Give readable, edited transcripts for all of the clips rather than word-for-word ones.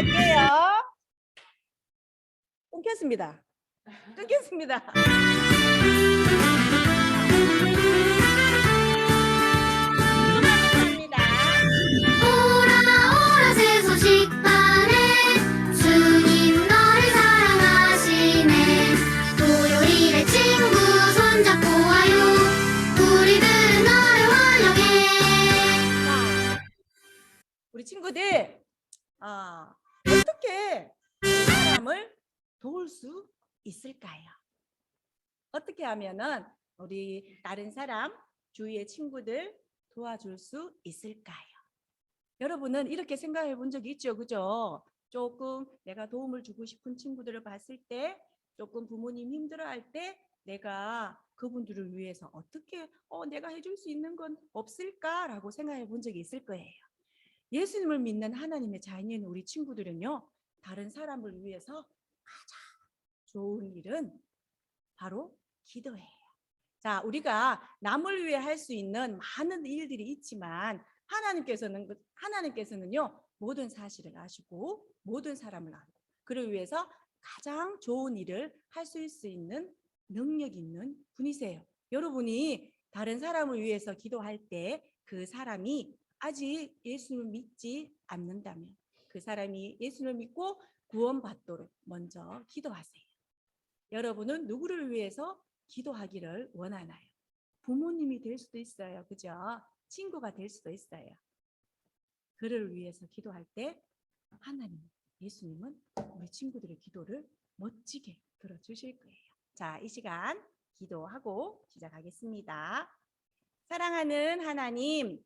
할게요. 끊겼습니다. 끊겼습니다. 오라 새 소식하네 주님 너를 사랑하시네 토요일에 친구 손잡고 와요 우리들은 너를 환영해. 자, 우리 친구들 어떻게 사람을 도울 수 있을까요? 어떻게 하면은 우리 다른 사람, 주위의 친구들 도와줄 수 있을까요? 여러분은 이렇게 생각해 본 적이 있죠, 그죠? 조금 내가 도움을 주고 싶은 친구들을 봤을 때, 조금 부모님 힘들어할 때 내가 그분들을 위해서 어떻게 내가 해줄 수 있는 건 없을까라고 생각해 본 적이 있을 거예요. 예수님을 믿는 하나님의 자녀인 우리 친구들은요, 다른 사람을 위해서 가장 좋은 일은 바로 기도예요. 자, 우리가 남을 위해 할 수 있는 많은 일들이 있지만 하나님께서는요, 모든 사실을 아시고 모든 사람을 알고 그를 위해서 가장 좋은 일을 할 수 있는 능력 있는 분이세요. 여러분이 다른 사람을 위해서 기도할 때 그 사람이 아직 예수를 믿지 않는다면 그 사람이 예수를 믿고 구원받도록 먼저 기도하세요. 여러분은 누구를 위해서 기도하기를 원하나요? 부모님이 될 수도 있어요. 그죠? 친구가 될 수도 있어요. 그를 위해서 기도할 때 하나님, 예수님은 우리 친구들의 기도를 멋지게 들어주실 거예요. 자, 이 시간 기도하고 시작하겠습니다. 사랑하는 하나님,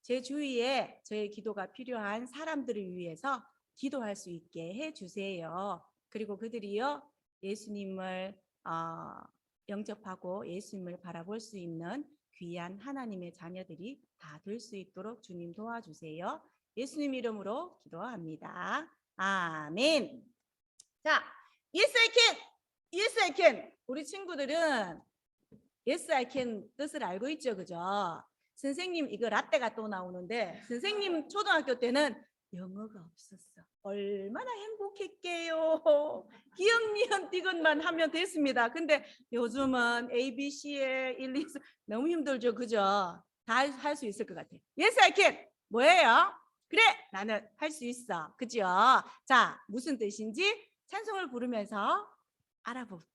제 주위에 저의 기도가 필요한 사람들을 위해서 기도할 수 있게 해주세요. 그리고 그들이요, 예수님을 영접하고 예수님을 바라볼 수 있는 귀한 하나님의 자녀들이 다 될 수 있도록 주님 도와주세요. 예수님 이름으로 기도합니다. 아멘. 자, Yes I can, Yes I can. 우리 친구들은 Yes I can 뜻을 알고 있죠, 그죠? 선생님 이거 라떼가 또 나오는데 선생님 초등학교 때는 영어가 없었어. 얼마나 행복했게요. 기억, 니은, 디귿만 하면 됐습니다. 근데 요즘은 ABC에 1, 2, 3 너무 힘들죠, 그죠? 다 할 수 있을 것 같아요. Yes, I can. 뭐예요? 그래, 나는 할 수 있어. 그죠? 자, 무슨 뜻인지 찬송을 부르면서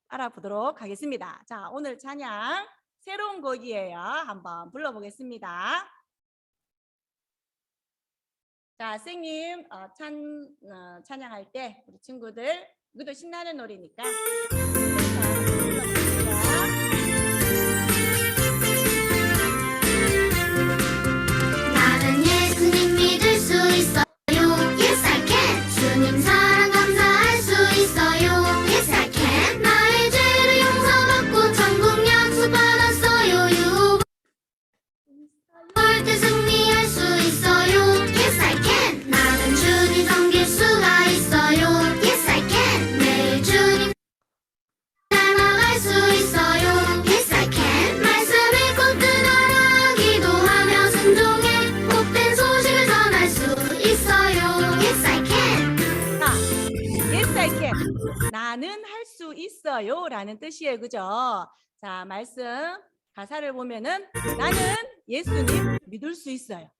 알아보도록 하겠습니다. 자, 오늘 찬양 새로운 곡이에요. 한번 불러보겠습니다. 자, 선생님 찬양할 때 우리 친구들 이것도 신나는 노래니까 나는 예수님 믿을 수 있어요. Yes I can. 주님 사랑 감사할 수 있어요. Yes I can. 나의 죄를 용서받고 천국 약속 받았어요. 올 때 승리할 수 있어요. Yes I can. 나는 주님 섬길 수가 있어요. Yes I can. 매일 주님 닮아갈 수 있어요. Yes I can. 말씀 읽고 뜨거라 기도하며 순종해 복된 소식을 전할 수 있어요. Yes I can. 자, Yes, I can. 나는 할 수 있어요 라는 뜻이에요. 그죠? 자, 말씀 가사를 보면은 나는 예수님 믿을 수 있어요.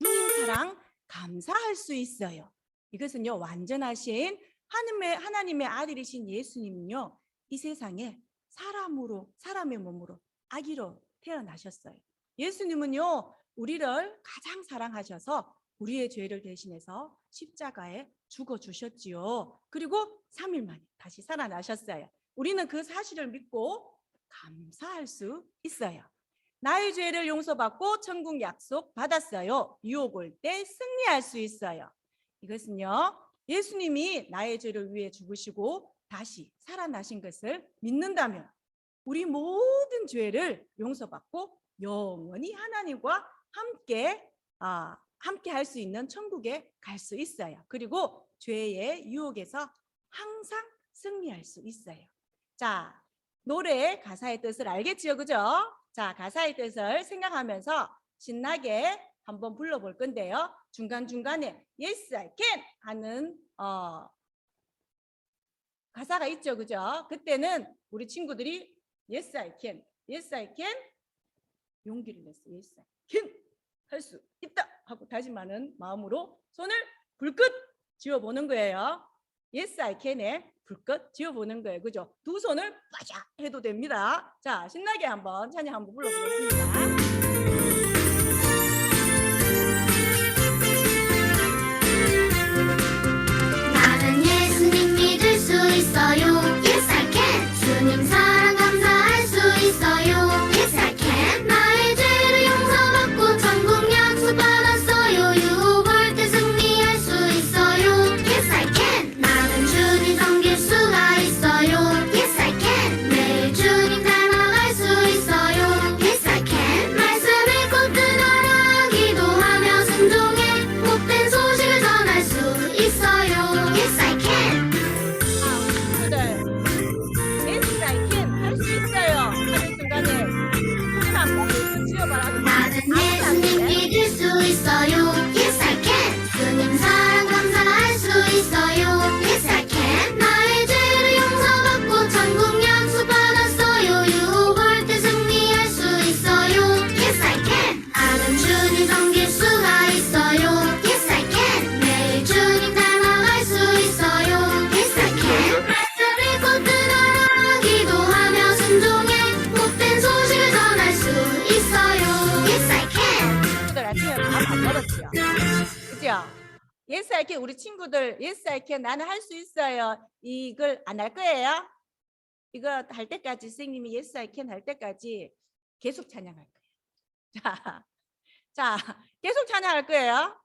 주님 사랑 감사할 수 있어요. 이것은요, 완전하신 하나님의 아들이신 예수님은요, 이 세상에 사람의 몸으로 아기로 태어나셨어요. 예수님은요, 우리를 가장 사랑하셔서 우리의 죄를 대신해서 십자가에 죽어주셨지요. 그리고 3일 만에 다시 살아나셨어요. 우리는 그 사실을 믿고 감사할 수 있어요. 나의 죄를 용서받고 천국 약속 받았어요. 유혹 올 때 승리할 수 있어요. 이것은요, 예수님이 나의 죄를 위해 죽으시고 다시 살아나신 것을 믿는다면 우리 모든 죄를 용서받고 영원히 하나님과 함께 할 수 있는 천국에 갈 수 있어요. 그리고 죄의 유혹에서 항상 승리할 수 있어요. 자, 노래 가사의 뜻을 알겠지요, 그죠? 자, 가사의 뜻을 생각하면서 신나게 한번 불러볼 건데요. 중간중간에 Yes, I can 하는 가사가 있죠, 그죠? 그때는 우리 친구들이 Yes, I can, Yes, I can 용기를 냈어. Yes, I can 할 수 있다 하고 다짐하는 마음으로 손을 불끈 쥐어보는 거예요. Yes, I can에 불끈 쥐어보는 거예요, 그죠? 두 손을 빠자 해도 됩니다. 자, 신나게 한번 찬양 한번 불러보겠습니다. 나는 예수님 믿을 수 있어요. Yes, I can. 주님 사랑 감사할 수 있어요. Yes, I can. 나의 죄를 용서받고 천국 약속 받았어요. 유혹할 때 승리할 수 있어요. Yes, I can. 나는 주님 섬길 수가 있어요. Yes, I can. 매일 주님 닮아갈 수 있어요. Yes, I can. 말씀 읽고 뜨거라 기도하며 순종해 복된 소식을 전할 수 있어요. Yes, I can. Yes, I can 할 수 있어요 하는 순간에 손을 한번 불끈 쥐어봐라. 나는 예수님 믿을 수 있어요. Yes, I can. 주님 사랑 감사할 수 있어요. Yes, I can. 나의 죄를 용서받고 천국 약속 받았어요. 유혹할 때 승리할 수 있어요. Yes, I can. 나는 주님 섬길 수가 있어요. Yes, I can. 매일 주님 닮아갈 수 있어요. Yes, I can. 말씀 읽고 뜨거라 기도하며 순종해 복된 소식을 전할 수 있어요. Yes, I can. 친구들 아침에 밥안 먹었죠? 그죠? Yes, I can 우리 친구들 Yes, I can 나는 할 수 있어요. 이걸 안 할 거예요? 이거 할 때까지 선생님이 Yes, I can 할 때까지 계속 찬양할 거예요. 자, 계속 찬양할 거예요.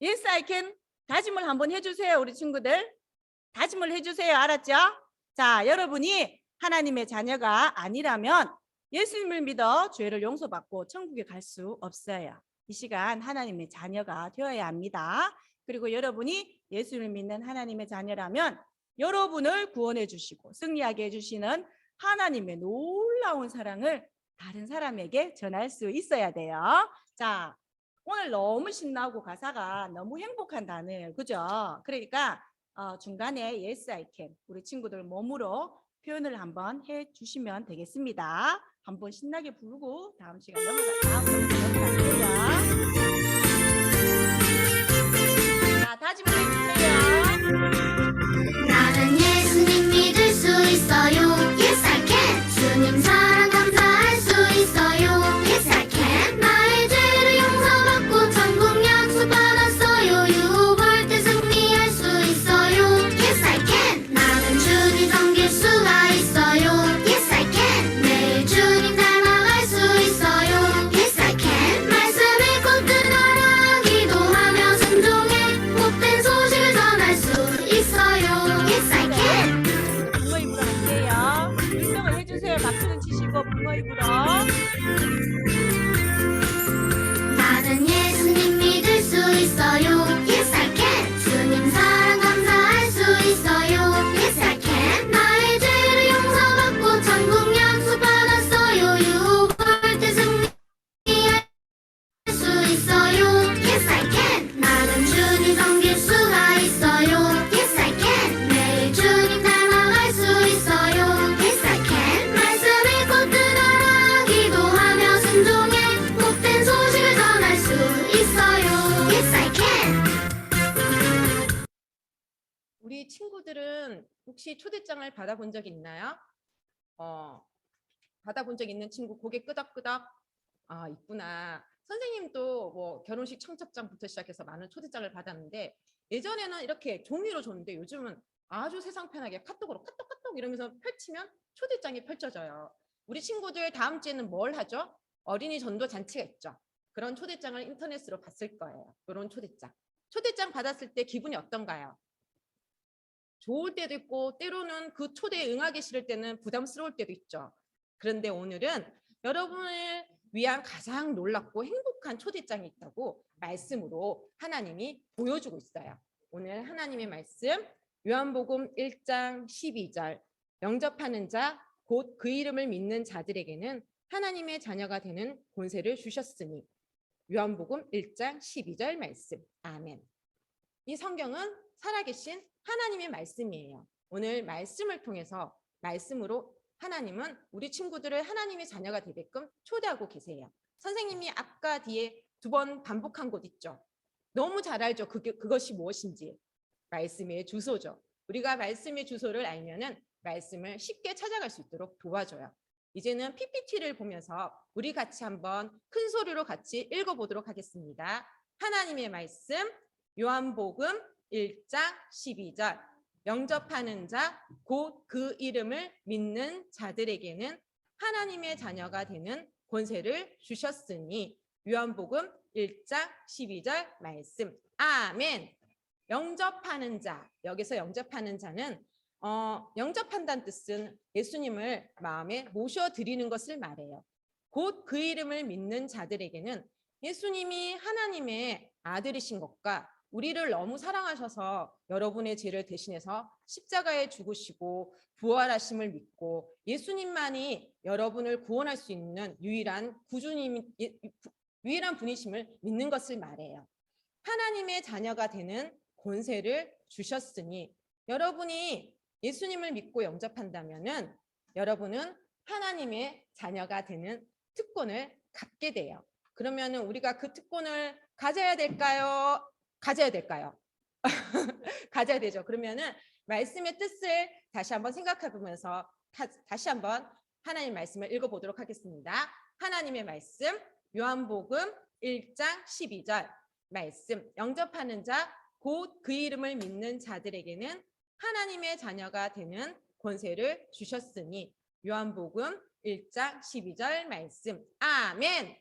Yes, I can 다짐을 한번 해주세요, 우리 친구들. 다짐을 해주세요, 알았죠? 자, 여러분이 하나님의 자녀가 아니라면 예수님을 믿어 죄를 용서받고 천국에 갈 수 없어요. 이 시간 하나님의 자녀가 되어야 합니다. 그리고 여러분이 예수를 믿는 하나님의 자녀라면 여러분을 구원해 주시고 승리하게 해주시는 하나님의 놀라운 사랑을 다른 사람에게 전할 수 있어야 돼요. 자, 오늘 너무 신나고 가사가 너무 행복한 단어예요, 그죠? 그러니까 중간에 Yes, I can 우리 친구들 몸으로 표현을 한번 해주시면 되겠습니다. 한번 신나게 부르고 다음 시간 넘어갈게요. 자, 다짐을 해주세요. 나는 예수님 믿을 수 있어요. Yes, I can. 주님 사랑 감사할 수 있어요. Yes, I can. 나의 죄를 용서받고 천국 약속 받았어요. 유혹할 때 승리할 수 있어요. Yes, I can. 나는 주님 섬길 수가 있어요. Yes, I can. 매일 주님 닮아갈 수 있어요. Yes, I can. 말씀 읽고 뜨거라 기도하며 순종해 복된 소식을 전할 수 있어요. Yes, I can. 붕어 입으로 할게요. 일성을 해주세요. 박수는 치시고 붕어 입으로. 나는 예수님 믿을 수 있어요. Yes, I can. 주님 사랑 감사할 수 있어요. Yes, I can. 나의 죄를 용서받고 천국 약속 받았어요. 유혹할 때 승리할 수 있어요. Yes, I can. 나는 주님 섬길 수가 있어요. Yes, I can. 매일 주님 닮아갈 수 있어요. Yes, I can. 말씀 읽고 뜨거라 기도하며 순종해 복된 소식을 전할 수 있어요. Yes, I can. 우리 친구들은 혹시 초대장을 받아본 적 있나요? 받아본 적 있는 친구 고개 끄덕끄덕. 아, 있구나. 선생님도 뭐 결혼식 청첩장부터 시작해서 많은 초대장을 받았는데 예전에는 이렇게 종이로 줬는데 요즘은 아주 세상 편하게 카톡으로 카톡 이러면서 펼치면 초대장이 펼쳐져요. 우리 친구들 다음 주에는 뭘 하죠? 어린이 전도 잔치가 있죠. 그런 초대장을 인터넷으로 봤을 거예요. 이런 초대장. 초대장 받았을 때 기분이 어떤가요? 좋을 때도 있고 때로는 그 초대에 응하기 싫을 때는 부담스러울 때도 있죠. 그런데 오늘은 여러분을 위한 가장 놀랍고 행복한 초대장이 있다고 말씀으로 하나님이 보여주고 있어요. 오늘 하나님의 말씀 요한복음 1장 12절 영접하는 자 곧 그 이름을 믿는 자들에게는 하나님의 자녀가 되는 권세를 주셨으니 요한복음 1장 12절 말씀. 아멘. 이 성경은 살아계신 하나님의 말씀이에요. 오늘 말씀을 통해서 말씀으로 하나님은 우리 친구들을 하나님의 자녀가 되게끔 초대하고 계세요. 선생님이 아까 뒤에 2번 반복한 곳 있죠. 너무 잘 알죠. 그것이 무엇인지. 말씀의 주소죠. 우리가 말씀의 주소를 알면은 말씀을 쉽게 찾아갈 수 있도록 도와줘요. 이제는 PPT를 보면서 우리 같이 한번 큰 소리로 같이 읽어보도록 하겠습니다. 하나님의 말씀, 요한복음 1장 12절. 영접하는 자, 곧 그 이름을 믿는 자들에게는 하나님의 자녀가 되는 권세를 주셨으니. 요한복음 1장 12절 말씀. 아멘. 영접하는 자, 여기서 영접하는 자는 영접한다는 뜻은 예수님을 마음에 모셔드리는 것을 말해요. 곧 그 이름을 믿는 자들에게는 예수님이 하나님의 아들이신 것과 우리를 너무 사랑하셔서 여러분의 죄를 대신해서 십자가에 죽으시고 부활하심을 믿고 예수님만이 여러분을 구원할 수 있는 유일한 분이심을 믿는 것을 말해요. 하나님의 자녀가 되는 권세를 주셨으니, 여러분이 예수님을 믿고 영접한다면은 여러분은 하나님의 자녀가 되는 특권을 갖게 돼요. 그러면은 우리가 그 특권을 가져야 될까요? 가져야 될까요? 가져야 되죠. 그러면은 말씀의 뜻을 다시 한번 생각해 보면서 다시 한번 하나님 말씀을 읽어보도록 하겠습니다. 하나님의 말씀, 요한복음 1장 12절 말씀. 영접하는 자, 곧 그 이름을 믿는 자들에게는 하나님의 자녀가 되는 권세를 주셨으니. 요한복음 1장 12절 말씀. 아멘.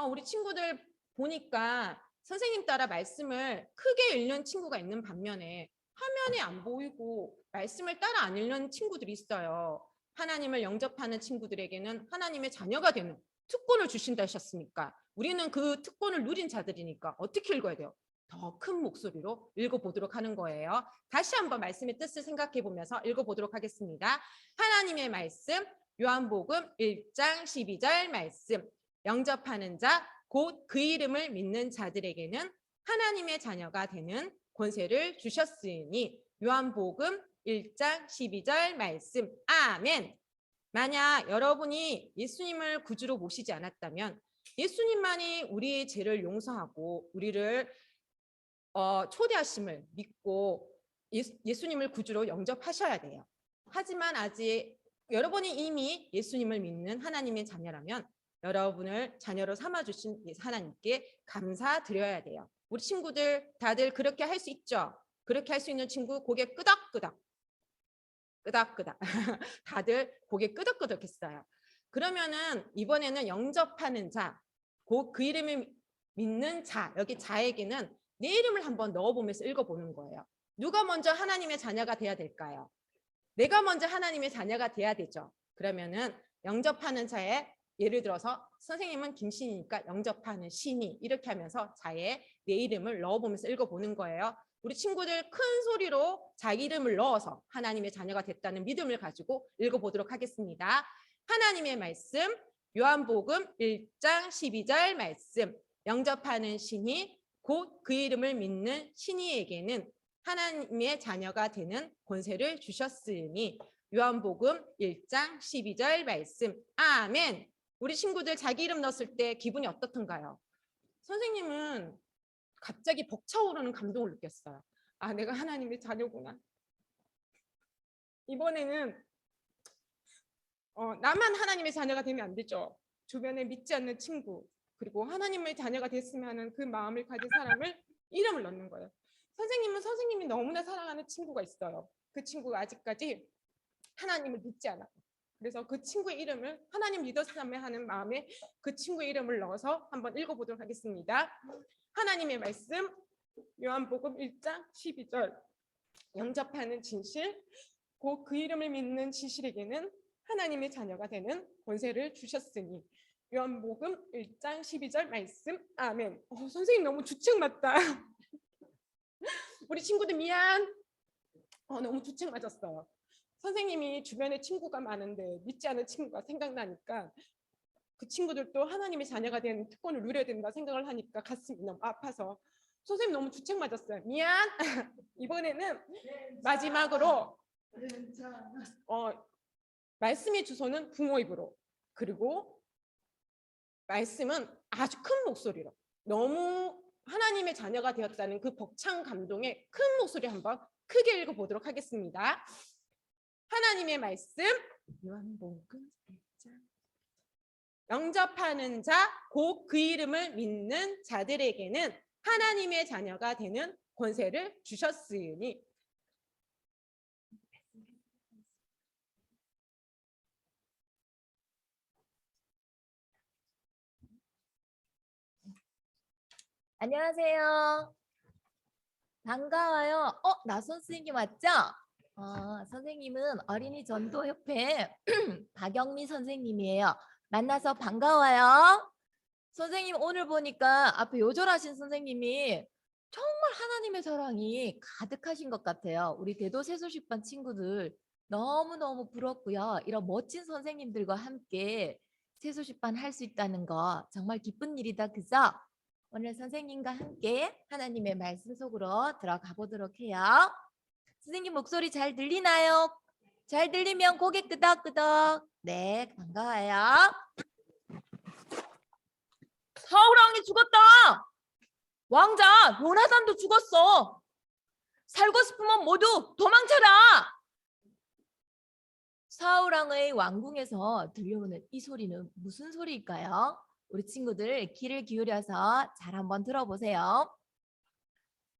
우리 친구들 보니까 선생님 따라 말씀을 크게 읽는 친구가 있는 반면에 화면에 안 보이고 말씀을 따라 안 읽는 친구들이 있어요. 하나님을 영접하는 친구들에게는 하나님의 자녀가 되는 특권을 주신다 하셨으니까 우리는 그 특권을 누린 자들이니까 어떻게 읽어야 돼요? 더 큰 목소리로 읽어보도록 하는 거예요. 다시 한번 말씀의 뜻을 생각해 보면서 읽어보도록 하겠습니다. 하나님의 말씀, 요한복음 1장 12절 말씀. 영접하는 자, 곧 그 이름을 믿는 자들에게는 하나님의 자녀가 되는 권세를 주셨으니. 요한복음 1장 12절 말씀. 아멘. 만약 여러분이 예수님을 구주로 모시지 않았다면 예수님만이 우리의 죄를 용서하고 우리를 초대하심을 믿고 예수님을 구주로 영접하셔야 돼요. 하지만 아직 여러분이 이미 예수님을 믿는 하나님의 자녀라면 여러분을 자녀로 삼아주신 하나님께 감사드려야 돼요. 우리 친구들 다들 그렇게 할 수 있죠? 그렇게 할 수 있는 친구 고개 끄덕끄덕. 끄덕끄덕. 다들 고개 끄덕끄덕 했어요. 그러면은 이번에는 영접하는 자, 곧 그 이름을 믿는 자, 여기 자에게는 내 이름을 한번 넣어보면서 읽어보는 거예요. 누가 먼저 하나님의 자녀가 돼야 될까요? 내가 먼저 하나님의 자녀가 돼야 되죠. 그러면은 영접하는 자에 예를 들어서 선생님은 김신이니까 영접하는 신이 이렇게 하면서 자에 내 이름을 넣어보면서 읽어보는 거예요. 우리 친구들 큰 소리로 자기 이름을 넣어서 하나님의 자녀가 됐다는 믿음을 가지고 읽어보도록 하겠습니다. 하나님의 말씀, 요한복음 1장 12절 말씀. 영접하는 신이 곧 그 이름을 믿는 신이에게는 하나님의 자녀가 되는 권세를 주셨으니. 요한복음 1장 12절 말씀. 아멘. 우리 친구들 자기 이름 넣었을 때 기분이 어떻던가요? 선생님은 갑자기 벅차오르는 감동을 느꼈어요. 아, 내가 하나님의 자녀구나. 이번에는 나만 하나님의 자녀가 되면 안 되죠. 주변에 믿지 않는 친구, 그리고 하나님의 자녀가 됐으면 하는 그 마음을 가진 사람을 이름을 넣는 거예요. 선생님은 선생님이 너무나 사랑하는 친구가 있어요. 그 친구가 아직까지 하나님을 믿지 않아요. 그래서 그 친구의 이름을 하나님 믿었으면 하는 마음에 그 친구의 이름을 넣어서 한번 읽어보도록 하겠습니다. 하나님의 말씀, 요한복음 1장 12절. 영접하는 진실, 곧 그 이름을 믿는 진실에게는 하나님의 자녀가 되는 권세를 주셨으니. 요한복음 1장 12절 말씀. 아멘. 선생님 너무 주책 맞다. 우리 친구들 미안. 너무 주책 맞았어요. 선생님이 주변에 친구가 많은데 믿지 않은 친구가 생각나니까 그 친구들도 하나님의 자녀가 된 특권을 누려야 된다 생각을 하니까 가슴이 너무 아파서 선생님 너무 주책 맞았어요. 미안. 이번에는 마지막으로 말씀의 주소는 부모 입으로, 그리고 말씀은 아주 큰 목소리로, 너무 하나님의 자녀가 되었다는 그 벅찬 감동에 큰 목소리 한번 크게 읽어보도록 하겠습니다. 하나님의 말씀, 요한복음 1장. 영접하는 자, 곧 그 이름을 믿는 자들에게는 하나님의 자녀가 되는 권세를 주셨으니. 안녕하세요. 반가워요. 나선 선생님 맞죠? 선생님은 어린이 전도협회 박영미 선생님이에요. 만나서 반가워요. 선생님 오늘 보니까 앞에 요절하신 선생님이 정말 하나님의 사랑이 가득하신 것 같아요. 우리 대도 세소식반 친구들 너무너무 부럽고요. 이런 멋진 선생님들과 함께 세소식반 할 수 있다는 거 정말 기쁜 일이다. 그죠? 오늘 선생님과 함께 하나님의 말씀 속으로 들어가 보도록 해요. 선생님 목소리 잘 들리나요? 잘 들리면 고개 끄덕끄덕. 네, 반가워요. 사울왕이 죽었다. 왕자 요나단도 죽었어. 살고 싶으면 모두 도망쳐라. 사울왕의 왕궁에서 들려오는 이 소리는 무슨 소리일까요? 우리 친구들 귀를 기울여서 잘 한번 들어보세요.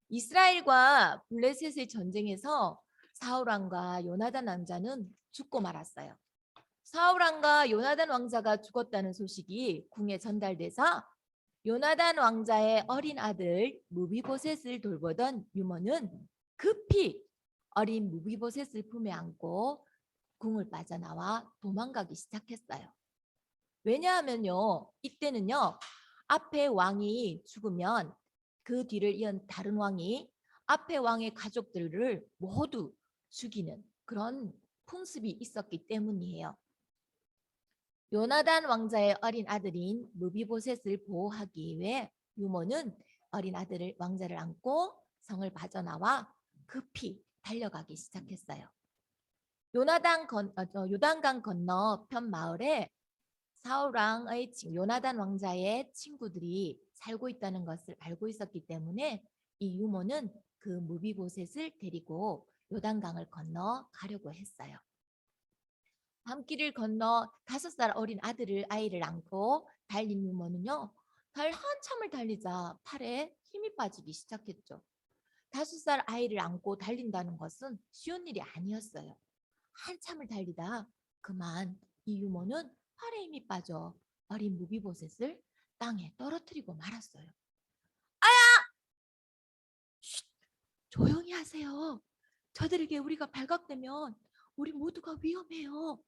이스라엘과 블레셋의 전쟁에서 사울왕과 요나단 왕자는 죽고 말았어요. 사울왕과 요나단 왕자가 죽었다는 소식이 궁에 전달돼서 요나단 왕자의 어린 아들 무비보셋을 돌보던 유모는 급히 어린 무비보셋을 품에 안고 궁을 빠져나와 도망가기 시작했어요. 왜냐하면요, 이때는요, 앞에 왕이 죽으면 그 뒤를 이은 다른 왕이 앞에 왕의 가족들을 모두 죽이는 그런 풍습이 있었기 때문이에요. 요나단 왕자의 어린 아들인 무비보셋을 보호하기 위해 유모는 어린 아들을 왕자를 안고 성을 빠져나와 급히 달려가기 시작했어요. 요단강 건너편 마을에 사울왕의 요나단 왕자의 친구들이 살고 있다는 것을 알고 있었기 때문에 이 유모는 그 무비보셋을 데리고 요단강을 건너 가려고 했어요. 밤길을 건너 5살 어린 아이를 안고 달린 유모는요, 한참을 달리자 팔에 힘이 빠지기 시작했죠. 5살 아이를 안고 달린다는 것은 쉬운 일이 아니었어요. 한참을 달리다 그만 이 유모는 팔에 힘이 빠져 어린 무비보셋을 땅에 떨어뜨리고 말았어요. 아야! 쉿! 조용히 하세요. 저들에게 우리가 발각되면 우리 모두가 위험해요.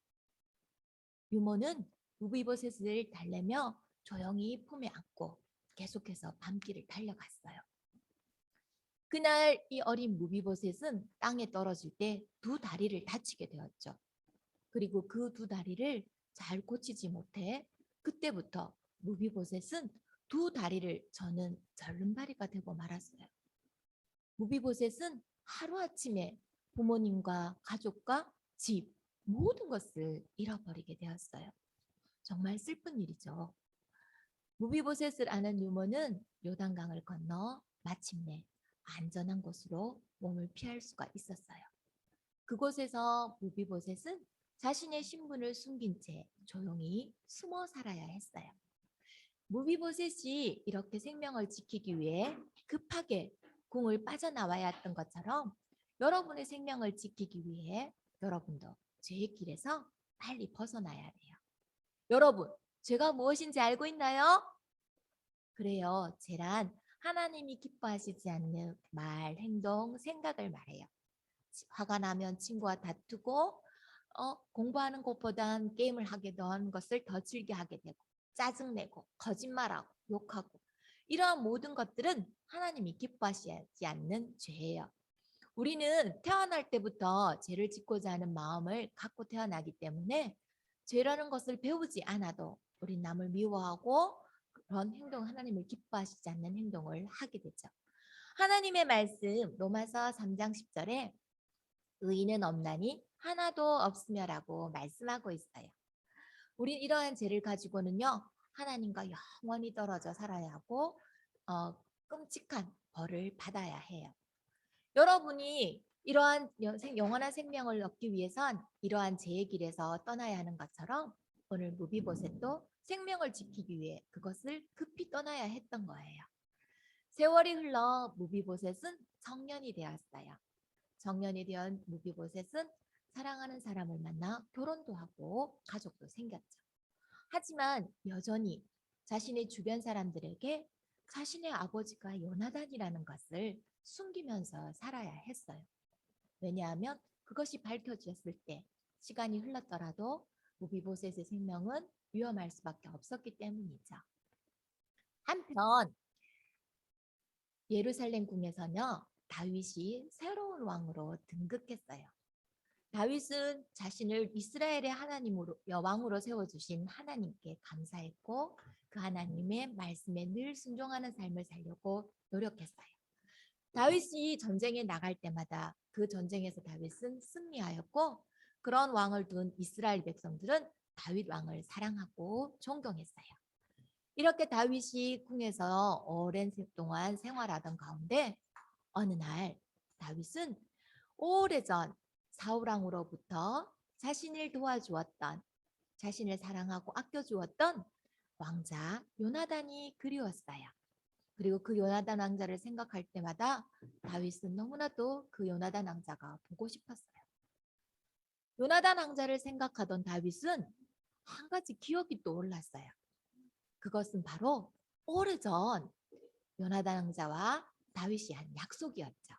유모는 무비보셋을 달래며 조용히 품에 안고 계속해서 밤길을 달려갔어요. 그날 이 어린 무비보셋은 땅에 떨어질 때 2다리를 다치게 되었죠. 그리고 그 2다리를 잘 고치지 못해 그때부터 무비보셋은 2다리를 저는 절름발이가 되고 말았어요. 무비보셋은 하루아침에 부모님과 가족과 집, 모든 것을 잃어버리게 되었어요. 정말 슬픈 일이죠. 무비보셋을 아는 유모는 요단강을 건너 마침내 안전한 곳으로 몸을 피할 수가 있었어요. 그곳에서 무비보셋은 자신의 신분을 숨긴 채 조용히 숨어 살아야 했어요. 무비보셋이 이렇게 생명을 지키기 위해 급하게 궁을 빠져나와야 했던 것처럼 여러분의 생명을 지키기 위해 여러분도 죄의 길에서 빨리 벗어나야 돼요. 여러분, 죄가 무엇인지 알고 있나요? 그래요. 죄란 하나님이 기뻐하시지 않는 말, 행동, 생각을 말해요. 화가 나면 친구와 다투고 공부하는 것보단 게임을 하게 된 것을 더 즐겨 하게 되고 짜증내고 거짓말하고 욕하고 이러한 모든 것들은 하나님이 기뻐하시지 않는 죄예요. 우리는 태어날 때부터 죄를 짓고자 하는 마음을 갖고 태어나기 때문에 죄라는 것을 배우지 않아도 우린 남을 미워하고 그런 행동, 하나님을 기뻐하시지 않는 행동을 하게 되죠. 하나님의 말씀 로마서 3장 10절에 의인은 없나니 하나도 없으며라고 말씀하고 있어요. 우린 이러한 죄를 가지고는요, 하나님과 영원히 떨어져 살아야 하고 끔찍한 벌을 받아야 해요. 여러분이 이러한 영원한 생명을 얻기 위해선 이러한 죄의 길에서 떠나야 하는 것처럼 오늘 무비보셋도 생명을 지키기 위해 그것을 급히 떠나야 했던 거예요. 세월이 흘러 무비보셋은 청년이 되었어요. 청년이 된 무비보셋은 사랑하는 사람을 만나 결혼도 하고 가족도 생겼죠. 하지만 여전히 자신의 주변 사람들에게 자신의 아버지가 요나단이라는 것을 숨기면서 살아야 했어요. 왜냐하면 그것이 밝혀졌을 때 시간이 흘렀더라도 무비보셋의 생명은 위험할 수밖에 없었기 때문이죠. 한편 예루살렘 궁에서는요, 다윗이 새로운 왕으로 등극했어요. 다윗은 자신을 이스라엘의 하나님으로 왕으로 세워주신 하나님께 감사했고 그 하나님의 말씀에 늘 순종하는 삶을 살려고 노력했어요. 다윗이 전쟁에 나갈 때마다 그 전쟁에서 다윗은 승리하였고 그런 왕을 둔 이스라엘 백성들은 다윗 왕을 사랑하고 존경했어요. 이렇게 다윗이 궁에서 오랜 동안 생활하던 가운데 어느 날 다윗은 오래전 사울 왕으로부터 자신을 도와주었던, 자신을 사랑하고 아껴주었던 왕자 요나단이 그리웠어요. 그리고 그 요나단 왕자를 생각할 때마다 다윗은 너무나도 그 요나단 왕자가 보고 싶었어요. 요나단 왕자를 생각하던 다윗은 한 가지 기억이 떠올랐어요. 그것은 바로 오래전 요나단 왕자와 다윗이 한 약속이었죠.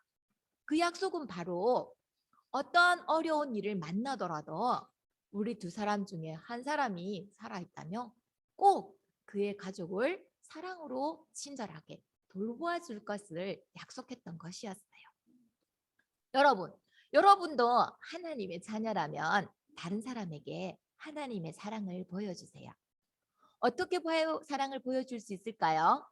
그 약속은 바로 어떤 어려운 일을 만나더라도 우리 두 사람 중에 한 사람이 살아있다면 꼭 그의 가족을 사랑으로 친절하게 돌보아줄 것을 약속했던 것이었어요. 여러분도 하나님의 자녀라면 다른 사람에게 하나님의 사랑을 보여주세요. 어떻게 사랑을 보여줄 수 있을까요?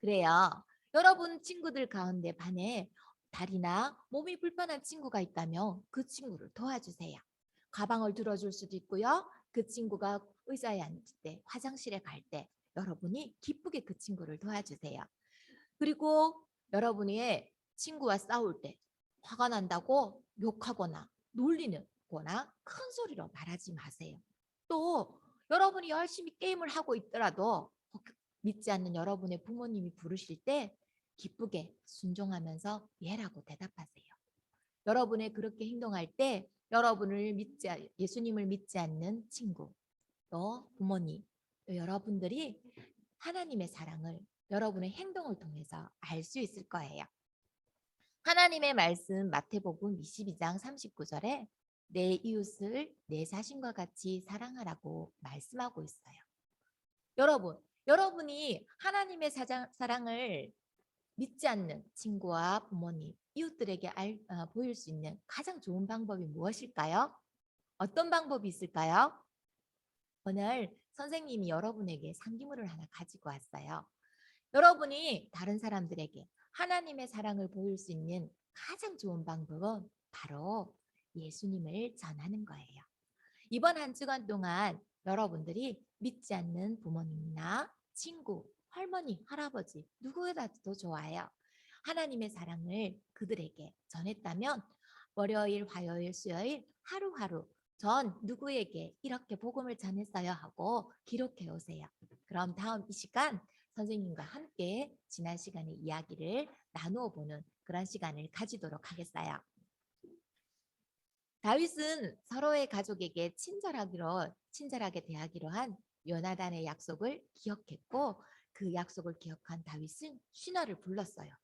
그래요. 여러분 친구들 가운데 반에 다리나 몸이 불편한 친구가 있다면 그 친구를 도와주세요. 가방을 들어줄 수도 있고요. 그 친구가 의자에 앉을 때, 화장실에 갈 때 여러분이 기쁘게 그 친구를 도와주세요. 그리고 여러분의 친구와 싸울 때 화가 난다고 욕하거나 놀리는 거나 큰 소리로 말하지 마세요. 또 여러분이 열심히 게임을 하고 있더라도 믿지 않는 여러분의 부모님이 부르실 때 기쁘게 순종하면서 예라고 대답하세요. 여러분의 그렇게 행동할 때 예수님을 믿지 않는 친구, 또 부모님, 또 여러분들이 하나님의 사랑을 여러분의 행동을 통해서 알 수 있을 거예요. 하나님의 말씀 마태복음 22장 39절에 내 이웃을 내 자신과 같이 사랑하라고 말씀하고 있어요. 여러분이 하나님의 사랑을 믿지 않는 친구와 부모님, 이웃들에게 보일 수 있는 가장 좋은 방법이 무엇일까요? 어떤 방법이 있을까요? 오늘 선생님이 여러분에게 상기물을 하나 가지고 왔어요. 여러분이 다른 사람들에게 하나님의 사랑을 보일 수 있는 가장 좋은 방법은 바로 예수님을 전하는 거예요. 이번 한 주간 동안 여러분들이 믿지 않는 부모님이나 친구, 할머니, 할아버지 누구에다도 좋아요. 하나님의 사랑을 그들에게 전했다면 월요일, 화요일, 수요일 하루하루 전 누구에게 이렇게 복음을 전했어요 하고 기록해 오세요. 그럼 다음 이 시간 선생님과 함께 지난 시간의 이야기를 나누어 보는 그런 시간을 가지도록 하겠어요. 다윗은 서로의 가족에게 친절하게 대하기로 한 요나단의 약속을 기억했고 그 약속을 기억한 다윗은 신하를 불렀어요.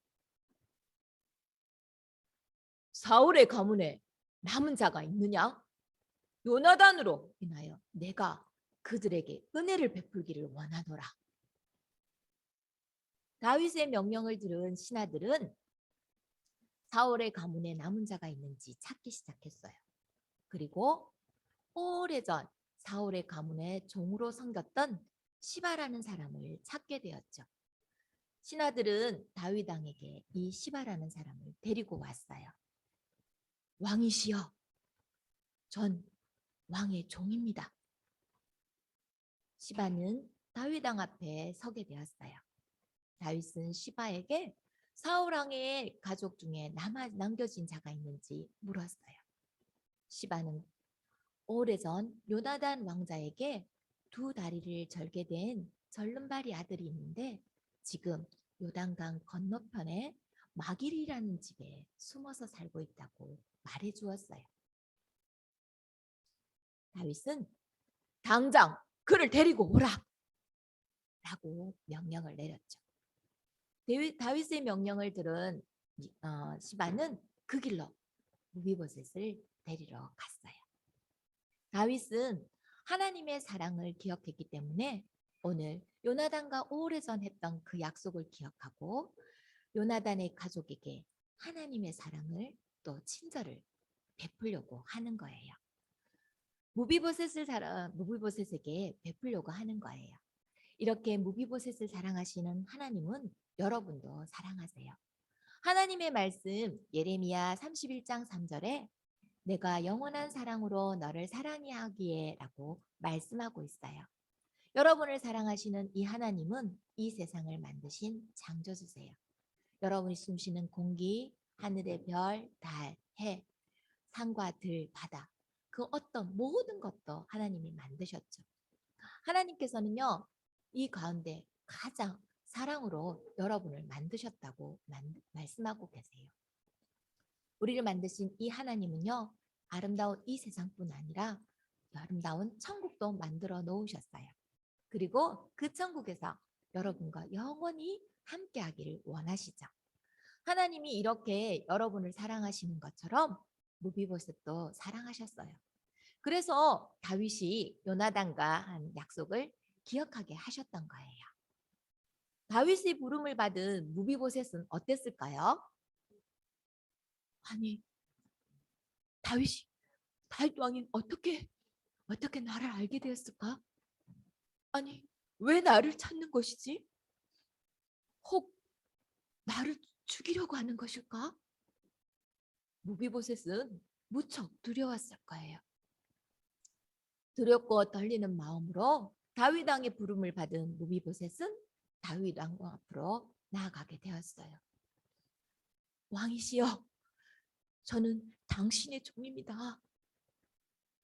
사울의 가문에 남은 자가 있느냐? 요나단으로 인하여 내가 그들에게 은혜를 베풀기를 원하노라. 다윗의 명령을 들은 신하들은 사울의 가문에 남은 자가 있는지 찾기 시작했어요. 그리고 오래전 사울의 가문에 종으로 섬겼던 시바라는 사람을 찾게 되었죠. 신하들은 다윗 왕에게 이 시바라는 사람을 데리고 왔어요. 왕이시여, 전 왕의 종입니다. 시바는 다윗 왕 앞에 서게 되었어요. 다윗은 시바에게 사울 왕의 가족 중에 남겨진 자가 있는지 물었어요. 시바는 오래전 요나단 왕자에게 두 다리를 절게 된 절름발이 아들이 있는데 지금 요단강 건너편에 마길이라는 집에 숨어서 살고 있다고 말해 주었어요. 다윗은 당장 그를 데리고 오라! 라고 명령을 내렸죠. 다윗의 명령을 들은 시바는 그 길로 무비보셋을 데리러 갔어요. 다윗은 하나님의 사랑을 기억했기 때문에 오늘 요나단과 오래전 했던 그 약속을 기억하고 요나단의 가족에게 하나님의 사랑을 또 친절을 베풀려고 하는 거예요. 무비보셋에게 베풀려고 하는 거예요. 이렇게 무비보셋을 사랑하시는 하나님은 여러분도 사랑하세요. 하나님의 말씀 예레미야 31장 3절에 내가 영원한 사랑으로 너를 사랑하기에 라고 말씀하고 있어요. 여러분을 사랑하시는 이 하나님은 이 세상을 만드신 창조주세요. 여러분이 숨쉬는 공기, 하늘의 별, 달, 해, 산과 들, 바다 그 어떤 모든 것도 하나님이 만드셨죠. 하나님께서는요. 이 가운데 가장 사랑으로 여러분을 만드셨다고 말씀하고 계세요. 우리를 만드신 이 하나님은요. 아름다운 이 세상뿐 아니라 아름다운 천국도 만들어 놓으셨어요. 그리고 그 천국에서 여러분과 영원히 함께하기를 원하시죠. 하나님이 이렇게 여러분을 사랑하시는 것처럼 무비보셋도 사랑하셨어요. 그래서 다윗이 요나단과 한 약속을 기억하게 하셨던 거예요. 다윗의 부름을 받은 무비보셋은 어땠을까요? 아니, 다윗 왕이 어떻게 나를 알게 되었을까? 아니, 왜 나를 찾는 것이지? 혹 나를 죽이려고 하는 것일까? 무비보셋은 무척 두려웠을 거예요. 두렵고 떨리는 마음으로 다윗 왕의 부름을 받은 무비보셋은 다윗 왕 앞으로 나아가게 되었어요. 왕이시여, 저는 당신의 종입니다.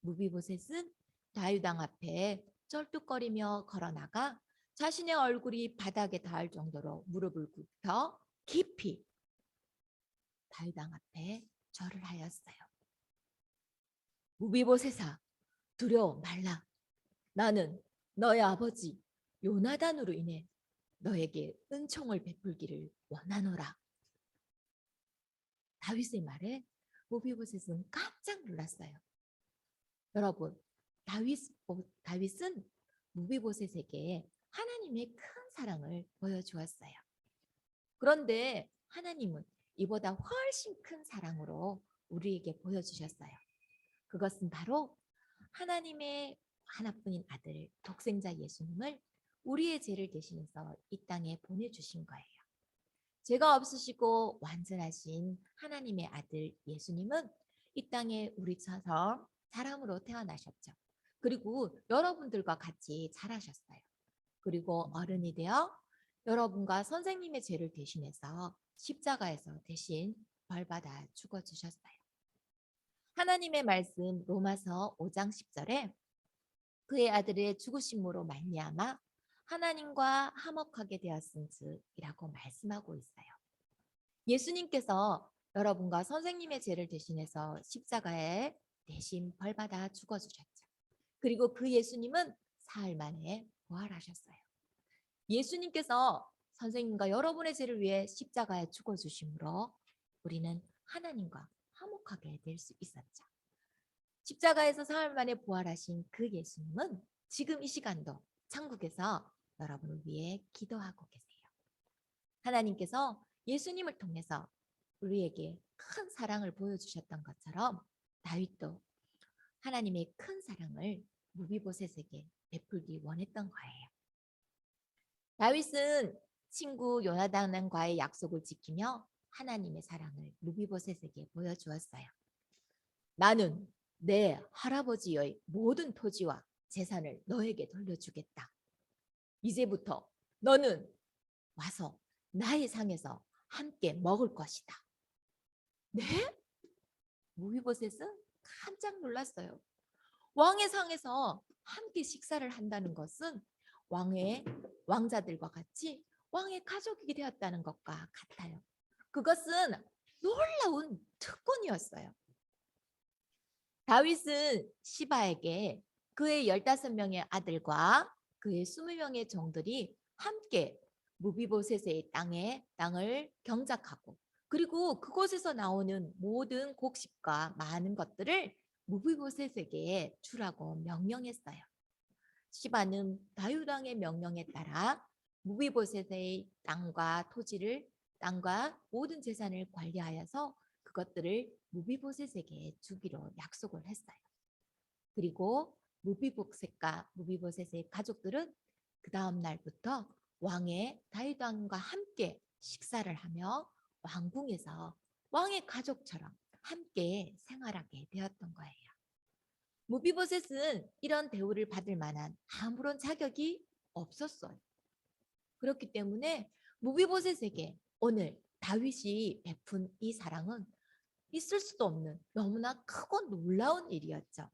무비보셋은 다윗 왕 앞에 쩔뚝거리며 걸어나가 자신의 얼굴이 바닥에 닿을 정도로 무릎을 꿇혀 깊이 다윗 왕 앞에 절을 하였어요. 무비보셋아, 두려워 말라. 나는 너의 아버지 요나단으로 인해 너에게 은총을 베풀기를 원하노라. 다윗의 말에 무비보셋은 깜짝 놀랐어요. 여러분, 다윗은 무비보셋에게 하나님의 큰 사랑을 보여주었어요. 그런데 하나님은 이보다 훨씬 큰 사랑으로 우리에게 보여주셨어요. 그것은 바로 하나님의 하나뿐인 아들 독생자 예수님을 우리의 죄를 대신해서 이 땅에 보내주신 거예요. 죄가 없으시고 완전하신 하나님의 아들 예수님은 이 땅에 우리처럼 사람으로 태어나셨죠. 그리고 여러분들과 같이 자라셨어요. 그리고 어른이 되어 여러분과 선생님의 죄를 대신해서 십자가에서 대신 벌받아 죽어주셨어요. 하나님의 말씀 로마서 5장 10절에 그의 아들의 죽으심으로 말미암아 하나님과 화목하게 되었은즉이라고 말씀하고 있어요. 예수님께서 여러분과 선생님의 죄를 대신해서 십자가에 대신 벌받아 죽어주셨죠. 그리고 그 예수님은 사흘 만에 부활하셨어요. 예수님께서 선생님과 여러분의 죄를 위해 십자가에 죽어주심으로 우리는 하나님과 화목하게 될 수 있었죠. 십자가에서 사흘 만에 부활하신 그 예수님은 지금 이 시간도 천국에서 여러분을 위해 기도하고 계세요. 하나님께서 예수님을 통해서 우리에게 큰 사랑을 보여주셨던 것처럼 다윗도 하나님의 큰 사랑을 무비보셋에게 베풀기 원했던 거예요. 다윗은 친구 요나단과의 약속을 지키며 하나님의 사랑을 무비보셋에게 보여주었어요. 나는 내 할아버지의 모든 토지와 재산을 너에게 돌려주겠다. 이제부터 너는 와서 나의 상에서 함께 먹을 것이다. 네? 무비보셋은 깜짝 놀랐어요. 왕의 상에서 함께 식사를 한다는 것은 왕의 왕자들과 같이 왕의 가족이 되었다는 것과 같아요. 그것은 놀라운 특권이었어요. 다윗은 시바에게 그의 15명의 아들과 그의 20명의 종들이 함께 무비보셋의 땅을 경작하고 그리고 그곳에서 나오는 모든 곡식과 많은 것들을 무비보셋에게 주라고 명령했어요. 시바는 다윗 왕의 명령에 따라 무비보셋의 땅과 모든 재산을 관리하여서 그것들을 무비보셋에게 주기로 약속을 했어요. 그리고 무비보셋의 가족들은 그 다음 날부터 왕의 다윗 왕과 함께 식사를 하며 왕궁에서 왕의 가족처럼 함께 생활하게 되었던 거예요. 무비보셋은 이런 대우를 받을 만한 아무런 자격이 없었어요. 그렇기 때문에 무비보셋에게 오늘 다윗이 베푼 이 사랑은 있을 수도 없는 너무나 크고 놀라운 일이었죠.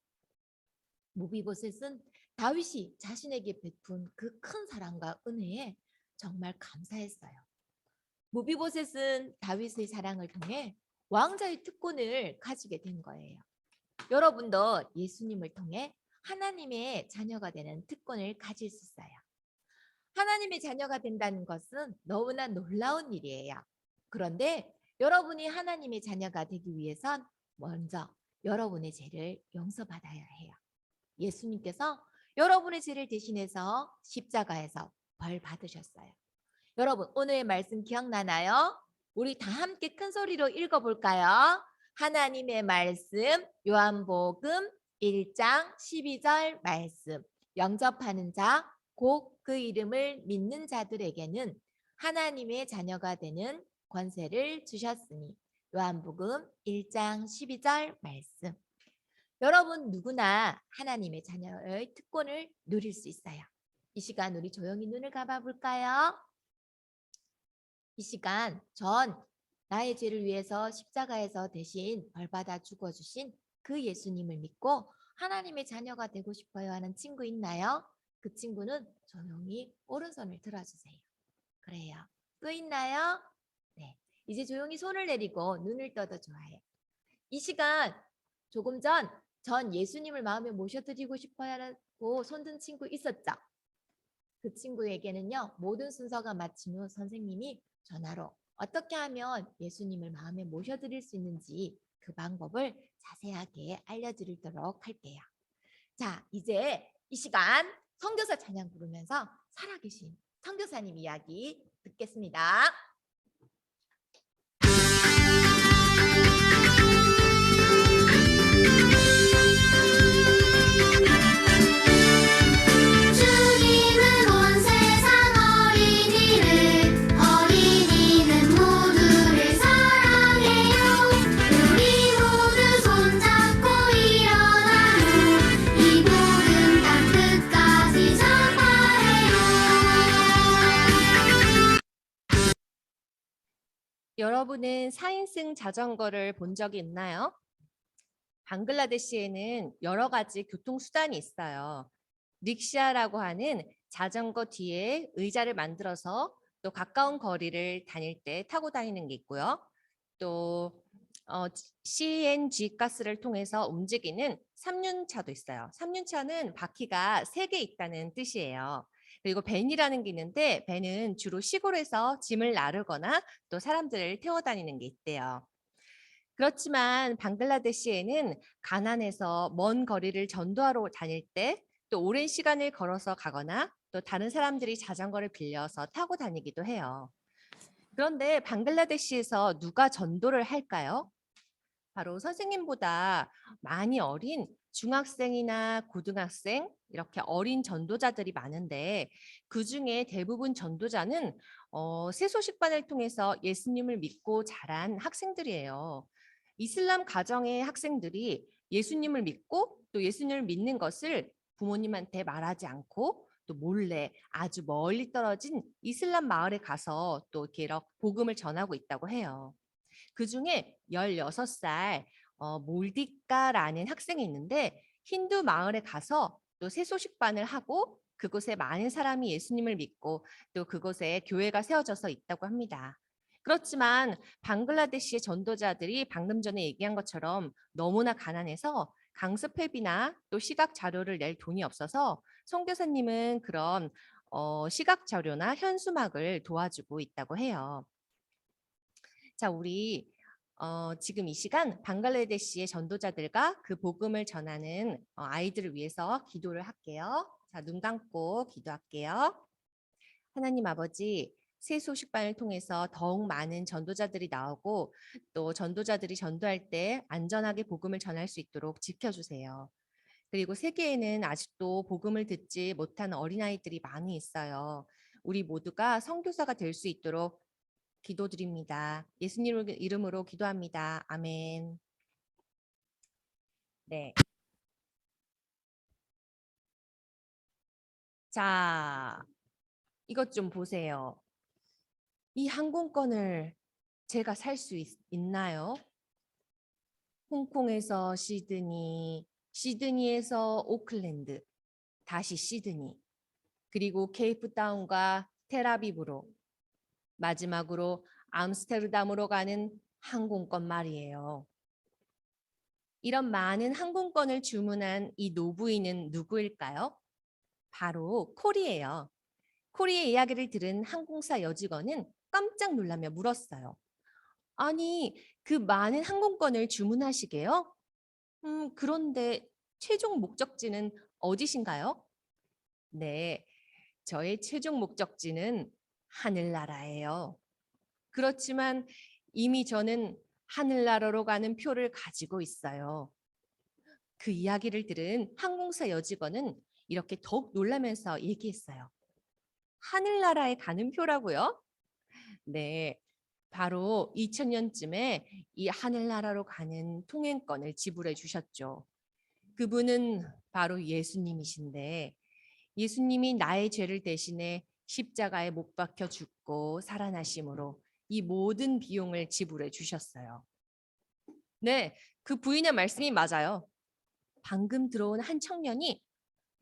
무비보셋은 다윗이 자신에게 베푼 그 큰 사랑과 은혜에 정말 감사했어요. 무비보셋은 다윗의 사랑을 통해 왕자의 특권을 가지게 된 거예요. 여러분도 예수님을 통해 하나님의 자녀가 되는 특권을 가질 수 있어요. 하나님의 자녀가 된다는 것은 너무나 놀라운 일이에요. 그런데 여러분이 하나님의 자녀가 되기 위해선 먼저 여러분의 죄를 용서받아야 해요. 예수님께서 여러분의 죄를 대신해서 십자가에서 벌 받으셨어요. 여러분 오늘의 말씀 기억나나요? 우리 다 함께 큰 소리로 읽어볼까요? 하나님의 말씀 요한복음 1장 12절 말씀 영접하는 자 곧 그 이름을 믿는 자들에게는 하나님의 자녀가 되는 권세를 주셨으니 요한복음 1장 12절 말씀. 여러분 누구나 하나님의 자녀의 특권을 누릴 수 있어요. 이 시간 우리 조용히 눈을 감아 볼까요? 이 시간 전 나의 죄를 위해서 십자가에서 대신 벌받아 죽어주신 그 예수님을 믿고 하나님의 자녀가 되고 싶어요 하는 친구 있나요? 그 친구는 조용히 오른손을 들어주세요. 그래요. 또 있나요? 네. 이제 조용히 손을 내리고 눈을 떠도 좋아요. 이 시간 조금 전 예수님을 마음에 모셔드리고 싶어요 하고 손든 친구 있었죠? 그 친구에게는요. 모든 순서가 마친 후 선생님이 전화로 어떻게 하면 예수님을 마음에 모셔드릴 수 있는지 그 방법을 자세하게 알려드리도록 할게요. 자, 이제 이 시간 선교사 찬양 부르면서 살아계신 선교사님 이야기 듣겠습니다. 주님은 온 세상 어린이는 모두를 사랑해요. 우리 모두 손잡고 일어나요. 이 복음 땅 끝까지 전파해요. 여러분은 4인승 자전거를 본 적이 있나요? 방글라데시에는 여러 가지 교통수단이 있어요. 릭샤라고 하는 자전거 뒤에 의자를 만들어서 또 가까운 거리를 다닐 때 타고 다니는 게 있고요. 또 CNG 가스를 통해서 움직이는 3륜차도 있어요. 3륜차는 바퀴가 3개 있다는 뜻이에요. 그리고 밴이라는 게 있는데 밴은 주로 시골에서 짐을 나르거나 또 사람들을 태워 다니는 게 있대요. 그렇지만 방글라데시에는 가난해서 먼 거리를 전도하러 다닐 때 또 오랜 시간을 걸어서 가거나 또 다른 사람들이 자전거를 빌려서 타고 다니기도 해요. 그런데 방글라데시에서 누가 전도를 할까요? 바로 선생님보다 많이 어린 중학생이나 고등학생 이렇게 어린 전도자들이 많은데 그중에 대부분 전도자는 세소식반을 통해서 예수님을 믿고 자란 학생들이에요. 이슬람 가정의 학생들이 예수님을 믿고 또 예수님을 믿는 것을 부모님한테 말하지 않고 또 몰래 아주 멀리 떨어진 이슬람 마을에 가서 또 이렇게 복음을 전하고 있다고 해요. 그중에 16살 몰디카라는 학생이 있는데 힌두 마을에 가서 또 세소식반을 하고 그곳에 많은 사람이 예수님을 믿고 또 그곳에 교회가 세워져서 있다고 합니다. 그렇지만 방글라데시의 전도자들이 방금 전에 얘기한 것처럼 너무나 가난해서 강습회비나 또 시각 자료를 낼 돈이 없어서 선교사님은 그런 시각 자료나 현수막을 도와주고 있다고 해요. 자, 우리 지금 이 시간 방글라데시의 전도자들과 그 복음을 전하는 아이들을 위해서 기도를 할게요. 자, 눈 감고 기도할게요. 하나님 아버지, 새 소식반을 통해서 더욱 많은 전도자들이 나오고 또 전도자들이 전도할 때 안전하게 복음을 전할 수 있도록 지켜주세요. 그리고 세계에는 아직도 복음을 듣지 못한 어린아이들이 많이 있어요. 우리 모두가 선교사가 될 수 있도록 기도드립니다. 예수님 이름으로 기도합니다. 아멘. 네. 자, 이것 좀 보세요. 이 항공권을 제가 살 수 있나요? 홍콩에서 시드니, 시드니에서 오클랜드, 다시 시드니, 그리고 케이프타운과 텔아비브로, 마지막으로 암스테르담으로 가는 항공권 말이에요. 이런 많은 항공권을 주문한 이 노부인은 누구일까요? 바로 코리예요. 코리의 이야기를 들은 항공사 여직원은 깜짝 놀라며 물었어요. 아니, 그 많은 항공권을 주문하시게요? 그런데 최종 목적지는 어디신가요? 네, 저의 최종 목적지는 하늘나라예요. 그렇지만 이미 저는 하늘나라로 가는 표를 가지고 있어요. 그 이야기를 들은 항공사 여직원은 이렇게 더욱 놀라면서 얘기했어요. 하늘나라에 가는 표라고요? 네, 바로 2000년쯤에 이 하늘나라로 가는 통행권을 지불해 주셨죠. 그분은 바로 예수님이신데 예수님이 나의 죄를 대신해 십자가에 못 박혀 죽고 살아나심으로 이 모든 비용을 지불해 주셨어요. 네, 그 부인의 말씀이 맞아요. 방금 들어온 한 청년이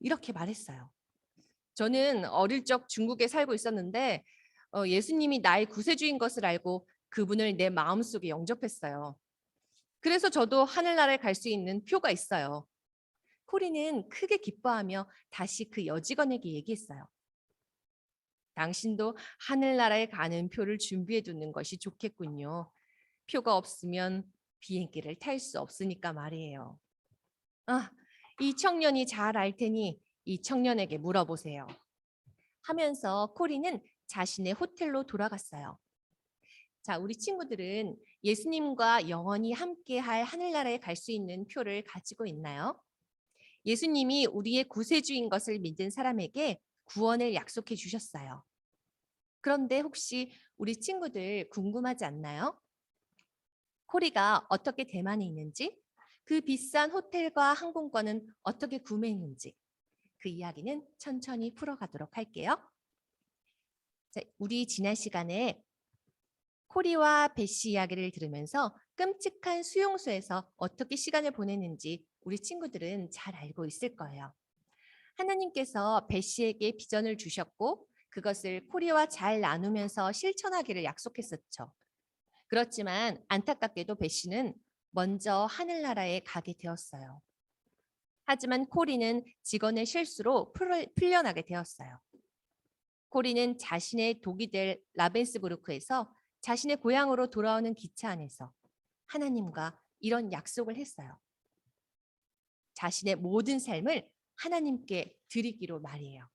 이렇게 말했어요. 저는 어릴 적 중국에 살고 있었는데 예수님이 나의 구세주인 것을 알고 그분을 내 마음속에 영접했어요. 그래서 저도 하늘나라에 갈 수 있는 표가 있어요. 코리는 크게 기뻐하며 다시 그 여직원에게 얘기했어요. 당신도 하늘나라에 가는 표를 준비해 두는 것이 좋겠군요. 표가 없으면 비행기를 탈 수 없으니까 말이에요. 아, 이 청년이 잘 알 테니 이 청년에게 물어보세요. 하면서 코리는 자신의 호텔로 돌아갔어요. 자, 우리 친구들은 예수님과 영원히 함께할 하늘나라에 갈 수 있는 표를 가지고 있나요? 예수님이 우리의 구세주인 것을 믿은 사람에게 구원을 약속해 주셨어요. 그런데 혹시 우리 친구들 궁금하지 않나요? 코리가 어떻게 대만에 있는지, 그 비싼 호텔과 항공권은 어떻게 구매했는지 그 이야기는 천천히 풀어가도록 할게요. 자, 우리 지난 시간에 코리와 베시 이야기를 들으면서 끔찍한 수용소에서 어떻게 시간을 보냈는지 우리 친구들은 잘 알고 있을 거예요. 하나님께서 베시에게 비전을 주셨고 그것을 코리와 잘 나누면서 실천하기를 약속했었죠. 그렇지만 안타깝게도 베시는 먼저 하늘나라에 가게 되었어요. 하지만 코리는 직원의 실수로 풀려나게 되었어요. 코리는 자신의 독이 될 라벤스부르크에서 자신의 고향으로 돌아오는 기차 안에서 하나님과 이런 약속을 했어요. 자신의 모든 삶을 하나님께 드리기로 말이에요.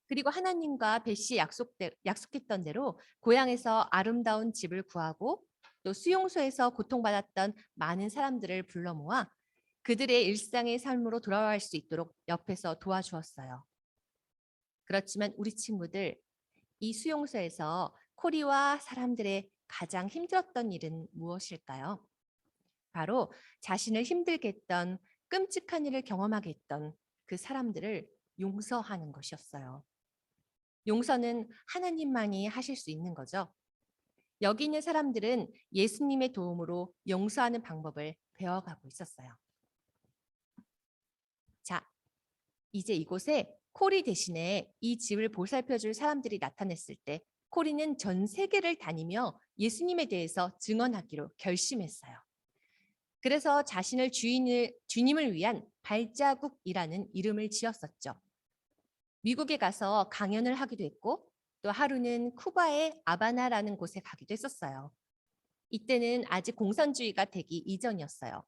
그리고 하나님과 베시 약속했던 대로 고향에서 아름다운 집을 구하고 또 수용소에서 고통받았던 많은 사람들을 불러 모아 그들의 일상의 삶으로 돌아갈 수 있도록 옆에서 도와주었어요. 그렇지만 우리 친구들, 이 수용소에서 코리와 사람들의 가장 힘들었던 일은 무엇일까요? 바로 자신을 힘들게 했던 끔찍한 일을 경험하게 했던 그 사람들을 용서하는 것이었어요. 용서는 하나님만이 하실 수 있는 거죠. 여기 있는 사람들은 예수님의 도움으로 용서하는 방법을 배워가고 있었어요. 자, 이제 이곳에 코리 대신에 이 집을 보살펴줄 사람들이 나타났을 때 코리는 전 세계를 다니며 예수님에 대해서 증언하기로 결심했어요. 그래서 자신을 주님을 위한 발자국이라는 이름을 지었었죠. 미국에 가서 강연을 하기도 했고 또 하루는 쿠바의 아바나라는 곳에 가기도 했었어요. 이때는 아직 공산주의가 되기 이전이었어요.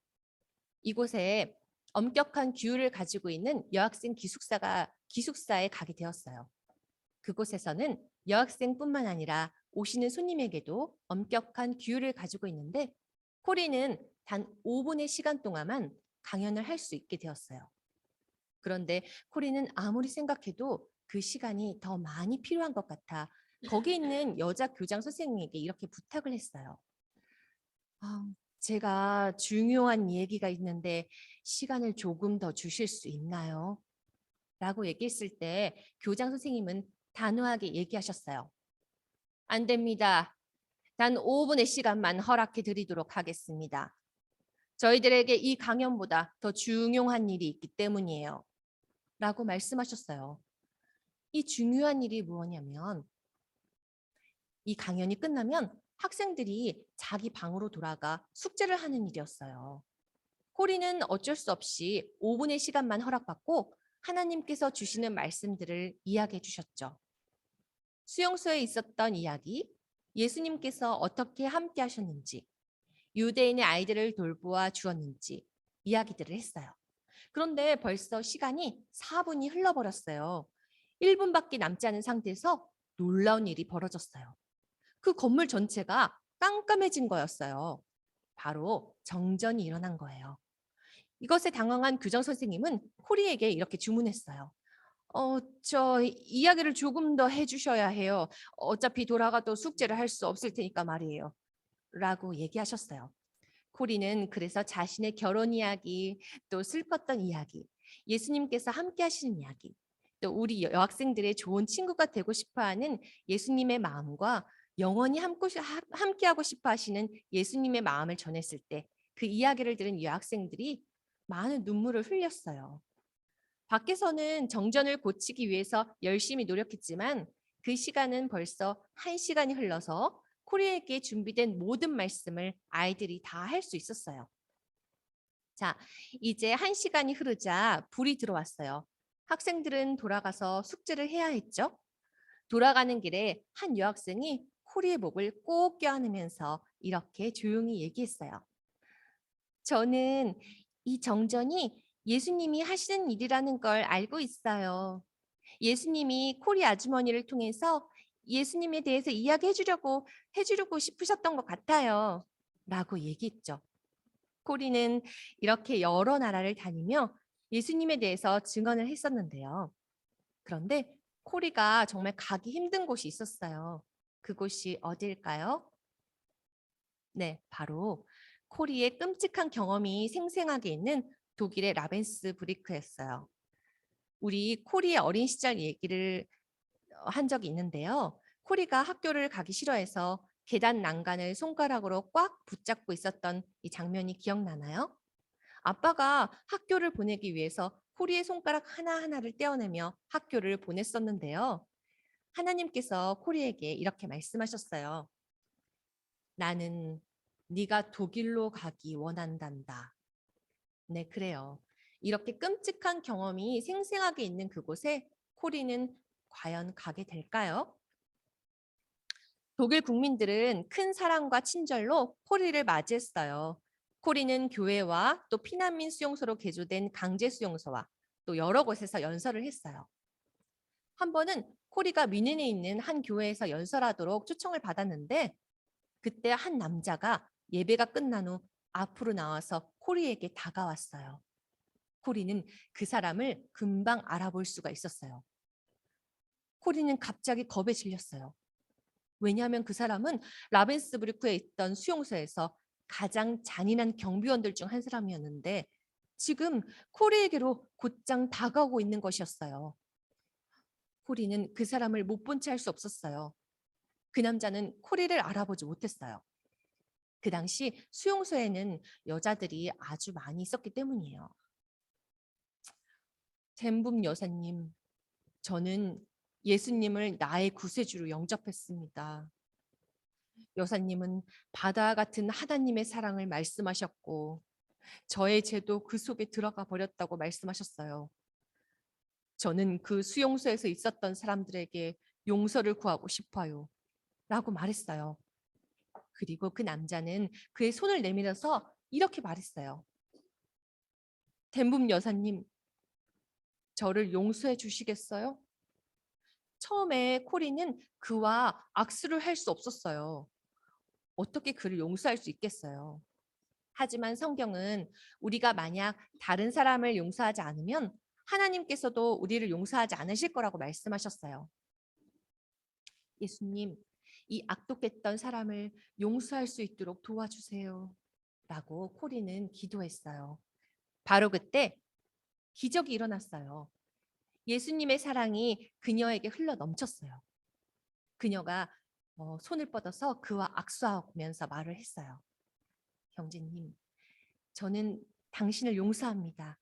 이곳에 엄격한 규율을 가지고 있는 여학생 기숙사에 가게 되었어요. 그곳에서는 여학생뿐만 아니라 오시는 손님에게도 엄격한 규율을 가지고 있는데 코리는 단 5분의 시간 동안만 강연을 할 수 있게 되었어요. 그런데 코리는 아무리 생각해도 그 시간이 더 많이 필요한 것 같아 거기 있는 여자 교장 선생님에게 이렇게 부탁을 했어요. 제가 중요한 얘기가 있는데 시간을 조금 더 주실 수 있나요? 라고 얘기했을 때 교장 선생님은 단호하게 얘기하셨어요. 안 됩니다. 단 5분의 시간만 허락해 드리도록 하겠습니다. 저희들에게 이 강연보다 더 중요한 일이 있기 때문이에요. 라고 말씀하셨어요. 이 중요한 일이 뭐냐면 이 강연이 끝나면 학생들이 자기 방으로 돌아가 숙제를 하는 일이었어요. 코리는 어쩔 수 없이 5분의 시간만 허락받고 하나님께서 주시는 말씀들을 이야기해 주셨죠. 수용소에 있었던 이야기, 예수님께서 어떻게 함께 하셨는지, 유대인의 아이들을 돌보아 주었는지 이야기들을 했어요. 그런데 벌써 시간이 4분이 흘러버렸어요. 1분밖에 남지 않은 상태에서 놀라운 일이 벌어졌어요. 그 건물 전체가 깜깜해진 거였어요. 바로 정전이 일어난 거예요. 이것에 당황한 교장 선생님은 코리에게 이렇게 주문했어요. 저 이야기를 조금 더 해주셔야 해요. 어차피 돌아가도 숙제를 할 수 없을 테니까 말이에요. 라고 얘기하셨어요. 코리는 그래서 자신의 결혼 이야기, 또 슬펐던 이야기, 예수님께서 함께 하시는 이야기, 또 우리 여학생들의 좋은 친구가 되고 싶어하는 예수님의 마음과 영원히 함께하고 싶어 하시는 예수님의 마음을 전했을 때 그 이야기를 들은 여학생들이 많은 눈물을 흘렸어요. 밖에서는 정전을 고치기 위해서 열심히 노력했지만 그 시간은 벌써 1시간이 흘러서 코리에게 준비된 모든 말씀을 아이들이 다 할 수 있었어요. 자, 이제 1시간이 흐르자 불이 들어왔어요. 학생들은 돌아가서 숙제를 해야 했죠. 돌아가는 길에 한 여학생이 코리의 목을 꼭 껴안으면서 이렇게 조용히 얘기했어요. 저는 이 정전이 예수님이 하시는 일이라는 걸 알고 있어요. 예수님이 코리 아주머니를 통해서 예수님에 대해서 이야기해 주려고 싶으셨던 것 같아요. 라고 얘기했죠. 코리는 이렇게 여러 나라를 다니며 예수님에 대해서 증언을 했었는데요. 그런데 코리가 정말 가기 힘든 곳이 있었어요. 그곳이 어디일까요? 네, 바로 코리의 끔찍한 경험이 생생하게 있는 독일의 라벤스부르크였어요. 우리 코리의 어린 시절 얘기를 한 적이 있는데요. 코리가 학교를 가기 싫어해서 계단 난간을 손가락으로 꽉 붙잡고 있었던 이 장면이 기억나나요? 아빠가 학교를 보내기 위해서 코리의 손가락 하나하나를 떼어내며 학교를 보냈었는데요. 하나님께서 코리에게 이렇게 말씀하셨어요. 나는 네가 독일로 가기 원한단다. 네, 그래요. 이렇게 끔찍한 경험이 생생하게 있는 그곳에 코리는 과연 가게 될까요? 독일 국민들은 큰 사랑과 친절로 코리를 맞이했어요. 코리는 교회와 또 피난민 수용소로 개조된 강제 수용소와 또 여러 곳에서 연설을 했어요. 한 번은 코리가 뮌헨에 있는 한 교회에서 연설하도록 초청을 받았는데 그때 한 남자가 예배가 끝난 후 앞으로 나와서 코리에게 다가왔어요. 코리는 그 사람을 금방 알아볼 수가 있었어요. 코리는 갑자기 겁에 질렸어요. 왜냐하면 그 사람은 라벤스부르크에 있던 수용소에서 가장 잔인한 경비원들 중 한 사람이었는데 지금 코리에게로 곧장 다가오고 있는 것이었어요. 코리는 그 사람을 못 본 채 할 수 없었어요. 그 남자는 코리를 알아보지 못했어요. 그 당시 수용소에는 여자들이 아주 많이 있었기 때문이에요. 덴붐 여사님, 저는 예수님을 나의 구세주로 영접했습니다. 여사님은 바다 같은 하나님의 사랑을 말씀하셨고 저의 죄도 그 속에 들어가 버렸다고 말씀하셨어요. 저는 그 수용소에서 있었던 사람들에게 용서를 구하고 싶어요. 라고 말했어요. 그리고 그 남자는 그의 손을 내밀어서 이렇게 말했어요. 덴붐 여사님, 저를 용서해 주시겠어요? 처음에 코리는 그와 악수를 할 수 없었어요. 어떻게 그를 용서할 수 있겠어요? 하지만 성경은 우리가 만약 다른 사람을 용서하지 않으면 하나님께서도 우리를 용서하지 않으실 거라고 말씀하셨어요. 예수님, 이 악독했던 사람을 용서할 수 있도록 도와주세요. 라고 코리는 기도했어요. 바로 그때 기적이 일어났어요. 예수님의 사랑이 그녀에게 흘러 넘쳤어요. 그녀가 손을 뻗어서 그와 악수하면서 말을 했어요. 형제님, 저는 당신을 용서합니다.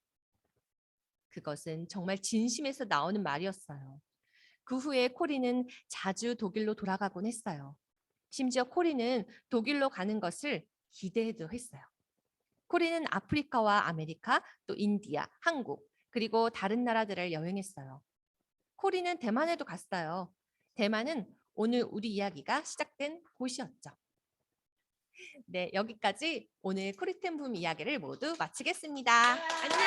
그것은 정말 진심에서 나오는 말이었어요. 그 후에 코리는 자주 독일로 돌아가곤 했어요. 심지어 코리는 독일로 가는 것을 기대도 했어요. 코리는 아프리카와 아메리카, 또 인디아, 한국, 그리고 다른 나라들을 여행했어요. 코리는 대만에도 갔어요. 대만은 오늘 우리 이야기가 시작된 곳이었죠. 네, 여기까지 오늘 코리템붐 이야기를 모두 마치겠습니다. 안녕.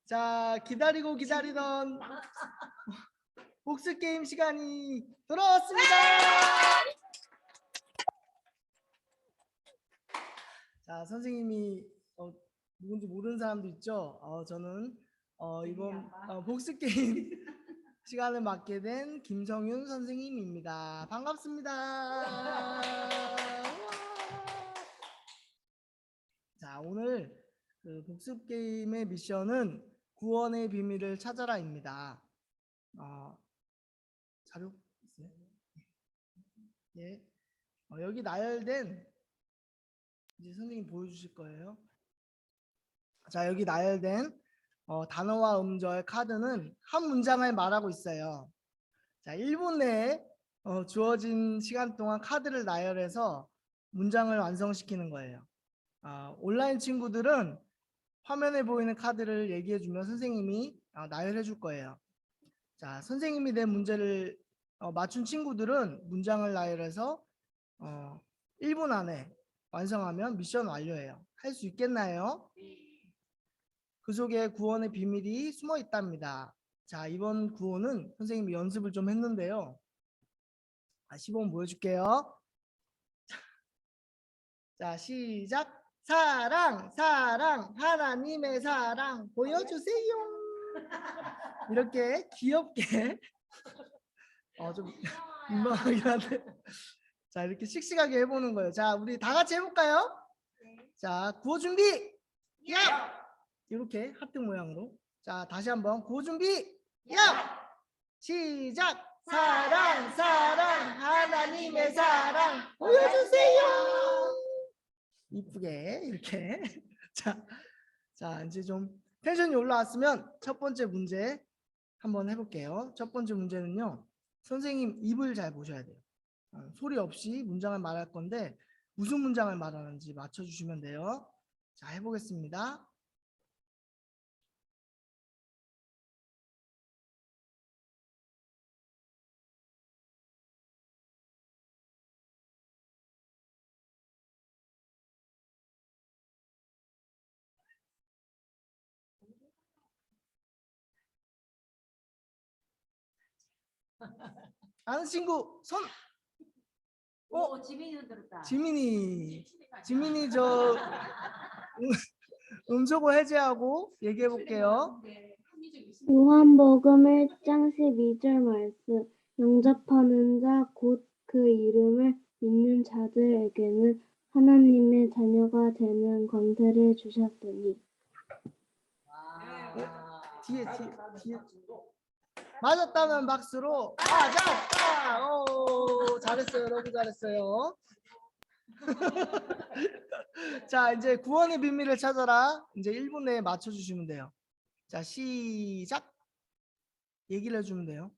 자, 기다리고 기다리던 복수 게임 시간이 돌아왔습니다. 자, 선생님이 누군지 모르는 사람도 있죠. 저는 이번 복수 게임 시간을 맡게 된 김성윤 선생님입니다. 반갑습니다. 자, 오늘 그 복습 게임의 미션은 구원의 비밀을 찾아라입니다. 자료 있어요? 예. 여기 나열된 이제 선생님 보여주실 거예요. 자, 여기 나열된 단어와 음절 카드는 한 문장을 말하고 있어요. 자, 1분 내에 주어진 시간 동안 카드를 나열해서 문장을 완성시키는 거예요. 온라인 친구들은 화면에 보이는 카드를 얘기해 주면 선생님이 나열해 줄 거예요. 자, 선생님이 낸 문제를 맞춘 친구들은 문장을 나열해서 1분 안에 완성하면 미션 완료예요. 할 수 있겠나요? 그 속에 구원의 비밀이 숨어 있답니다. 자, 이번 구호는 선생님이 연습을 좀 했는데요. 시범 보여줄게요. 자, 시작. 사랑, 사랑, 하나님의 사랑 보여주세요. 이렇게 귀엽게 좀 민망하긴 한데 자, 이렇게 씩씩하게 해보는 거예요. 자, 우리 다 같이 해볼까요? 자, 구호 준비. 야! 이렇게 하트 모양으로. 자, 다시 한번 구호 준비. 야! 시작. 사랑, 사랑, 하나님의 사랑 보여주세요. 이쁘게 이렇게. 자, 이제 좀 텐션이 올라왔으면 첫 번째 문제 한번 해볼게요. 첫 번째 문제는요. 선생님 입을 잘 보셔야 돼요. 소리 없이 문장을 말할 건데 무슨 문장을 말하는지 맞춰주시면 돼요. 자, 해보겠습니다. 아는 친구 손. 지민이는 들었다. 지민이 저 음소거 해제하고 얘기해 볼게요. 요한복음 1장 12절 말씀 영접하는 자 곧 그 이름을 믿는 자들에게는 하나님의 자녀가 되는 권세를 주셨으니. 뒤에. 맞았다면 박수로 맞았다. 오, 잘했어요. 너무 잘했어요. 자, 이제 구원의 비밀을 찾아라. 이제 1분 내에 맞춰 주시면 돼요. 자, 시작. 얘기를 해주면 돼요.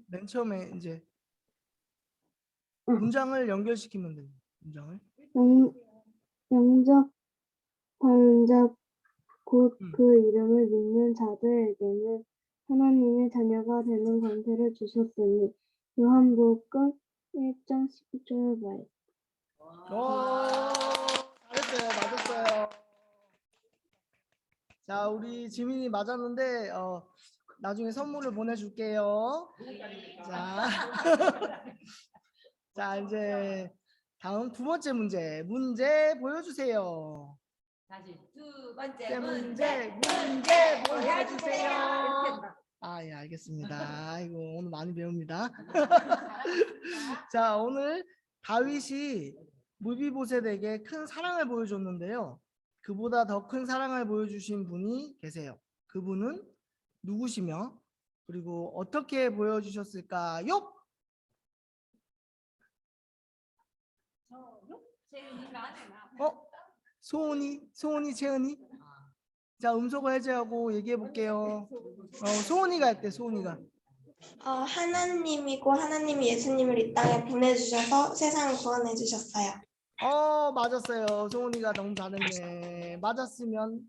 맨 처음에 이제 문장을 연결시키면 돼요. 문장을. 영접하는 자 곧 음. 그 이름을 믿는 자들에게는 하나님의 자녀가 되는 권세를 주셨으니. 요한복음 1장 12절 말씀. 오, 잘했어요. 맞았어요. 자, 우리 지민이 맞았는데 나중에 선물을 보내줄게요. 자, 자 이제 다음 두 번째 문제 보여주세요. 다시 두 네, 번째 문제 보여주세요. 아, 예, 알겠습니다. 이거 오늘 많이 배웁니다. 자, 오늘 다윗이 무비보셋에게 큰 사랑을 보여줬는데요. 그보다 더 큰 사랑을 보여주신 분이 계세요. 그분은 누구시며 그리고 어떻게 보여주셨을까요? 소은이, 채은이. 자, 음소거 해제하고 얘기해 볼게요. 소은이가 할게, 소은이가. 하나님이고 하나님이 예수님을 이 땅에 보내주셔서 세상을 구원해 주셨어요. 맞았어요. 소은이가 너무 잘했네. 맞았으면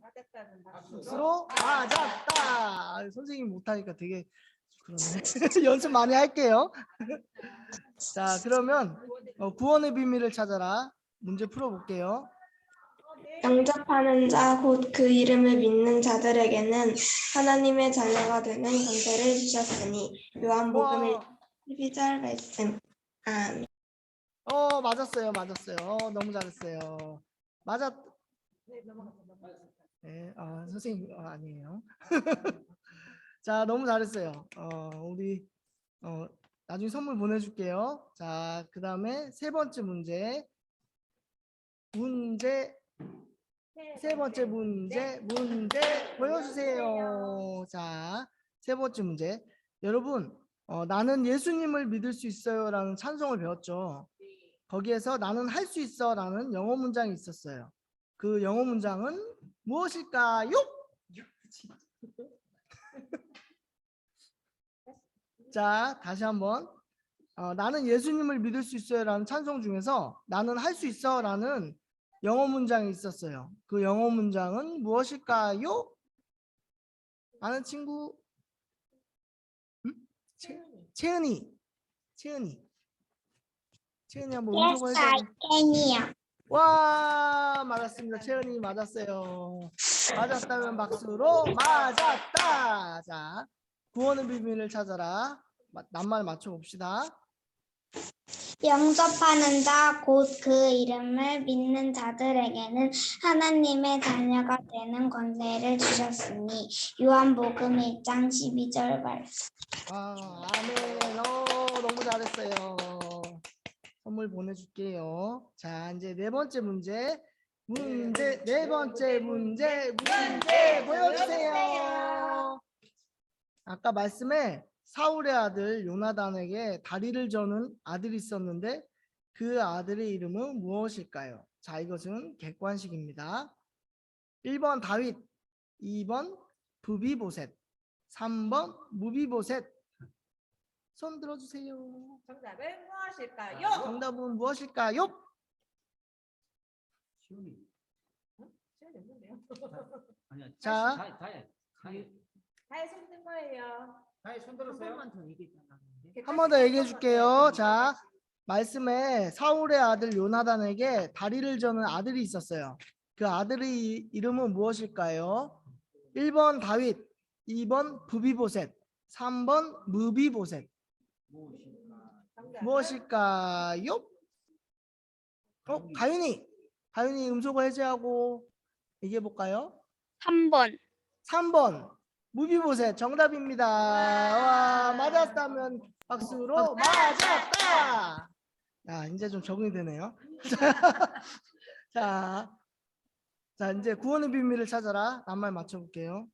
박수로 맞았다. 선생님 못하니까 되게 그러네. 연습 많이 할게요. 자, 그러면 구원의 비밀을 찾아라. 문제 풀어볼게요. 영접하는 자 곧 그 이름을 믿는 자들에게는 하나님의 자녀가 되는 권세를 주셨으니. 요한복음 1장 12절 말씀. 아멘. 맞았어요. 너무 잘했어요. 네, 선생님 아니에요. 자, 너무 잘했어요. 우리 나중에 선물 보내줄게요. 자, 그 다음에 세 번째 문제. 세 번째 문제 보여주세요. 자, 세 번째 문제. 여러분, 나는 예수님을 믿을 수 있어요라는 찬송을 배웠죠. 거기에서 나는 할 수 있어라는 영어 문장이 있었어요. 그 영어 문장은 무엇일까요? 자, 다시 한번. 나는 예수님을 믿을 수 있어요라는 찬송 중에서 나는 할 수 있어라는 영어 문장이 있었어요. 그 영어 문장은 무엇일까요? 아는 친구? 채은이 한번 음소거 해줘. 캔이요. 와, 맞았습니다. 채은이 맞았어요. 맞았다면 박수로 맞았다. 자, 구원의 비밀을 찾아라. 낱말 맞춰 봅시다. 영접하는 자 곧 그 이름을 믿는 자들에게는 하나님의 자녀가 되는 권세를 주셨으니. 요한복음 1장 12절 말씀. 아멘. 너무 잘했어요. 선물 보내줄게요. 자, 이제 네 번째 문제 보여주세요. 아까 말씀에 사울의 아들 요나단에게 다리를 저는 아들이 있었는데 그 아들의 이름은 무엇일까요? 자, 이것은 객관식입니다. 1번 다윗, 2번 부비보셋, 3번 무비보셋. 손 들어주세요. 정답은 무엇일까요? 정답은 무엇일까요? 자, 다해 손든 거예요. 한 번 더 얘기해 줄게요. 자, 말씀에 사울의 아들 요나단에게 다리를 저는 아들이 있었어요. 그 아들의 이름은 무엇일까요? 1번 다윗, 2번 부비보셋, 3번 무비보셋. 무엇일까요? 다윤이 음소거 해제하고 얘기해 볼까요? 3번. 3번 무비보셋 정답입니다. 와, 맞았다면 박수로 맞았다. 야, 이제 좀 적응이 되네요. 자, 이제 구원의 비밀을 찾아라. 낱말 맞춰볼게요.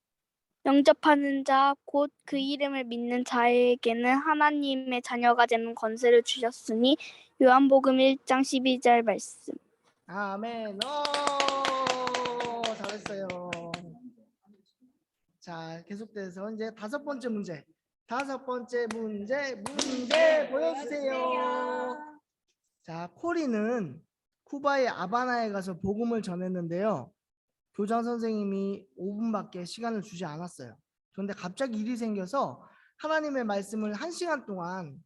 영접하는 자, 곧 그 이름을 믿는 자에게는 하나님의 자녀가 되는 권세를 주셨으니 요한복음 1장 12절 말씀. 아멘. 잘했어요. 자, 계속돼서 이제 다섯 번째 문제 보여주세요. 자, 코리는 쿠바의 아바나에 가서 복음을 전했는데요. 교장 선생님이 5분밖에 시간을 주지 않았어요. 그런데 갑자기 일이 생겨서 하나님의 말씀을 1시간 동안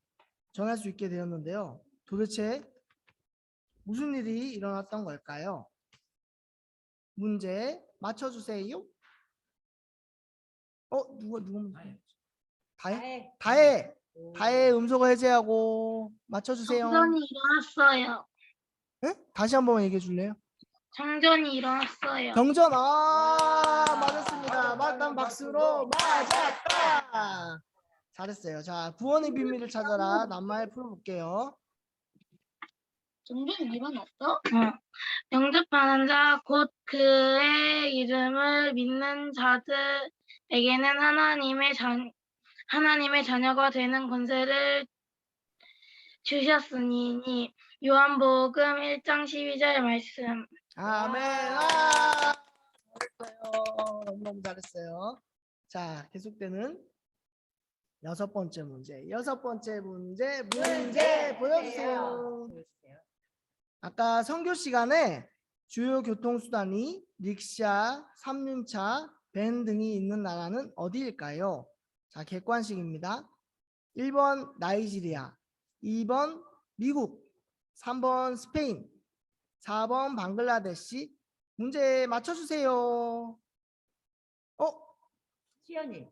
전할 수 있게 되었는데요. 도대체 무슨 일이 일어났던 걸까요? 문제 맞춰주세요. 누가 다해 음소거 해제하고 맞춰주세요. 정전이 일어났어요. 응? 다시 한번 얘기해 줄래요? 정전이 일어났어요. 경전. 맞았습니다. 맞단 박수로 맞았다. 잘했어요. 자, 구원의 비밀을 찾아라. 낱말 풀어볼게요. 정전이 일어났어? 영접하는 자, 곧 그의 이름을 믿는 자들에게는 하나님의 자녀가 되는 권세를 주셨으니 요한복음 1장 12절 말씀. 아멘. 잘했어요. 너무 잘했어요. 자, 계속되는 여섯 번째 문제 보여주세요. 아까 선교 시간에 주요 교통수단이 릭샤, 삼륜차, 밴 등이 있는 나라는 어디일까요? 자, 객관식입니다. 1번 나이지리아, 2번 미국, 3번 스페인, 4번 방글라데시. 문제 맞춰주세요. 시연이.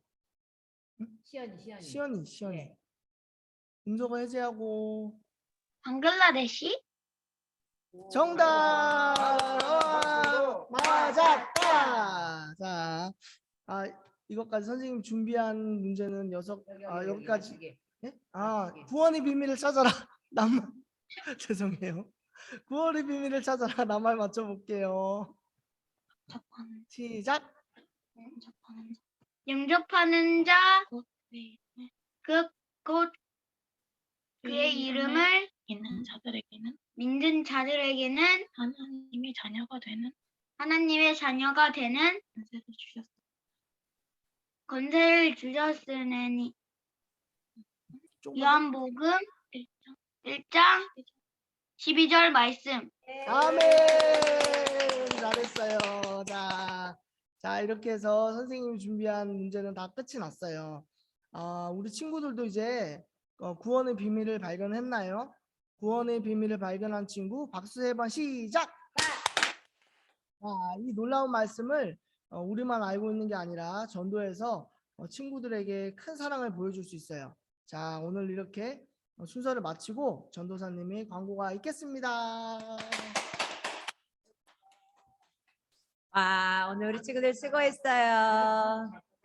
음소거 해제하고 방글라데시? 정답. 맞았다. 자, 이것까지 선생님 준비한 문제는 여기까지. 네? 구원의 비밀을 찾아라. 낱말. 죄송해요. 구원의 비밀을 찾아라. 낱말 맞춰볼게요. 시작. 영접하는 자, 곧 그의 이름을 믿는 자들에게는 하나님의 자녀가 되는 권세를 주셨으니 요한복음 1장 12절 말씀. 아멘. 잘했어요. 자, 이렇게 해서 선생님이 준비한 문제는 다 끝이 났어요. 우리 친구들도 이제 구원의 비밀을 발견했나요? 구원의 비밀을 발견한 친구 박수 3번 시작. 이 놀라운 말씀을 우리만 알고 있는 게 아니라 전도에서 친구들에게 큰 사랑을 보여줄 수 있어요. 자, 오늘 이렇게 순서를 마치고 전도사님이 광고가 있겠습니다. 오늘 우리 친구들 수고했어요.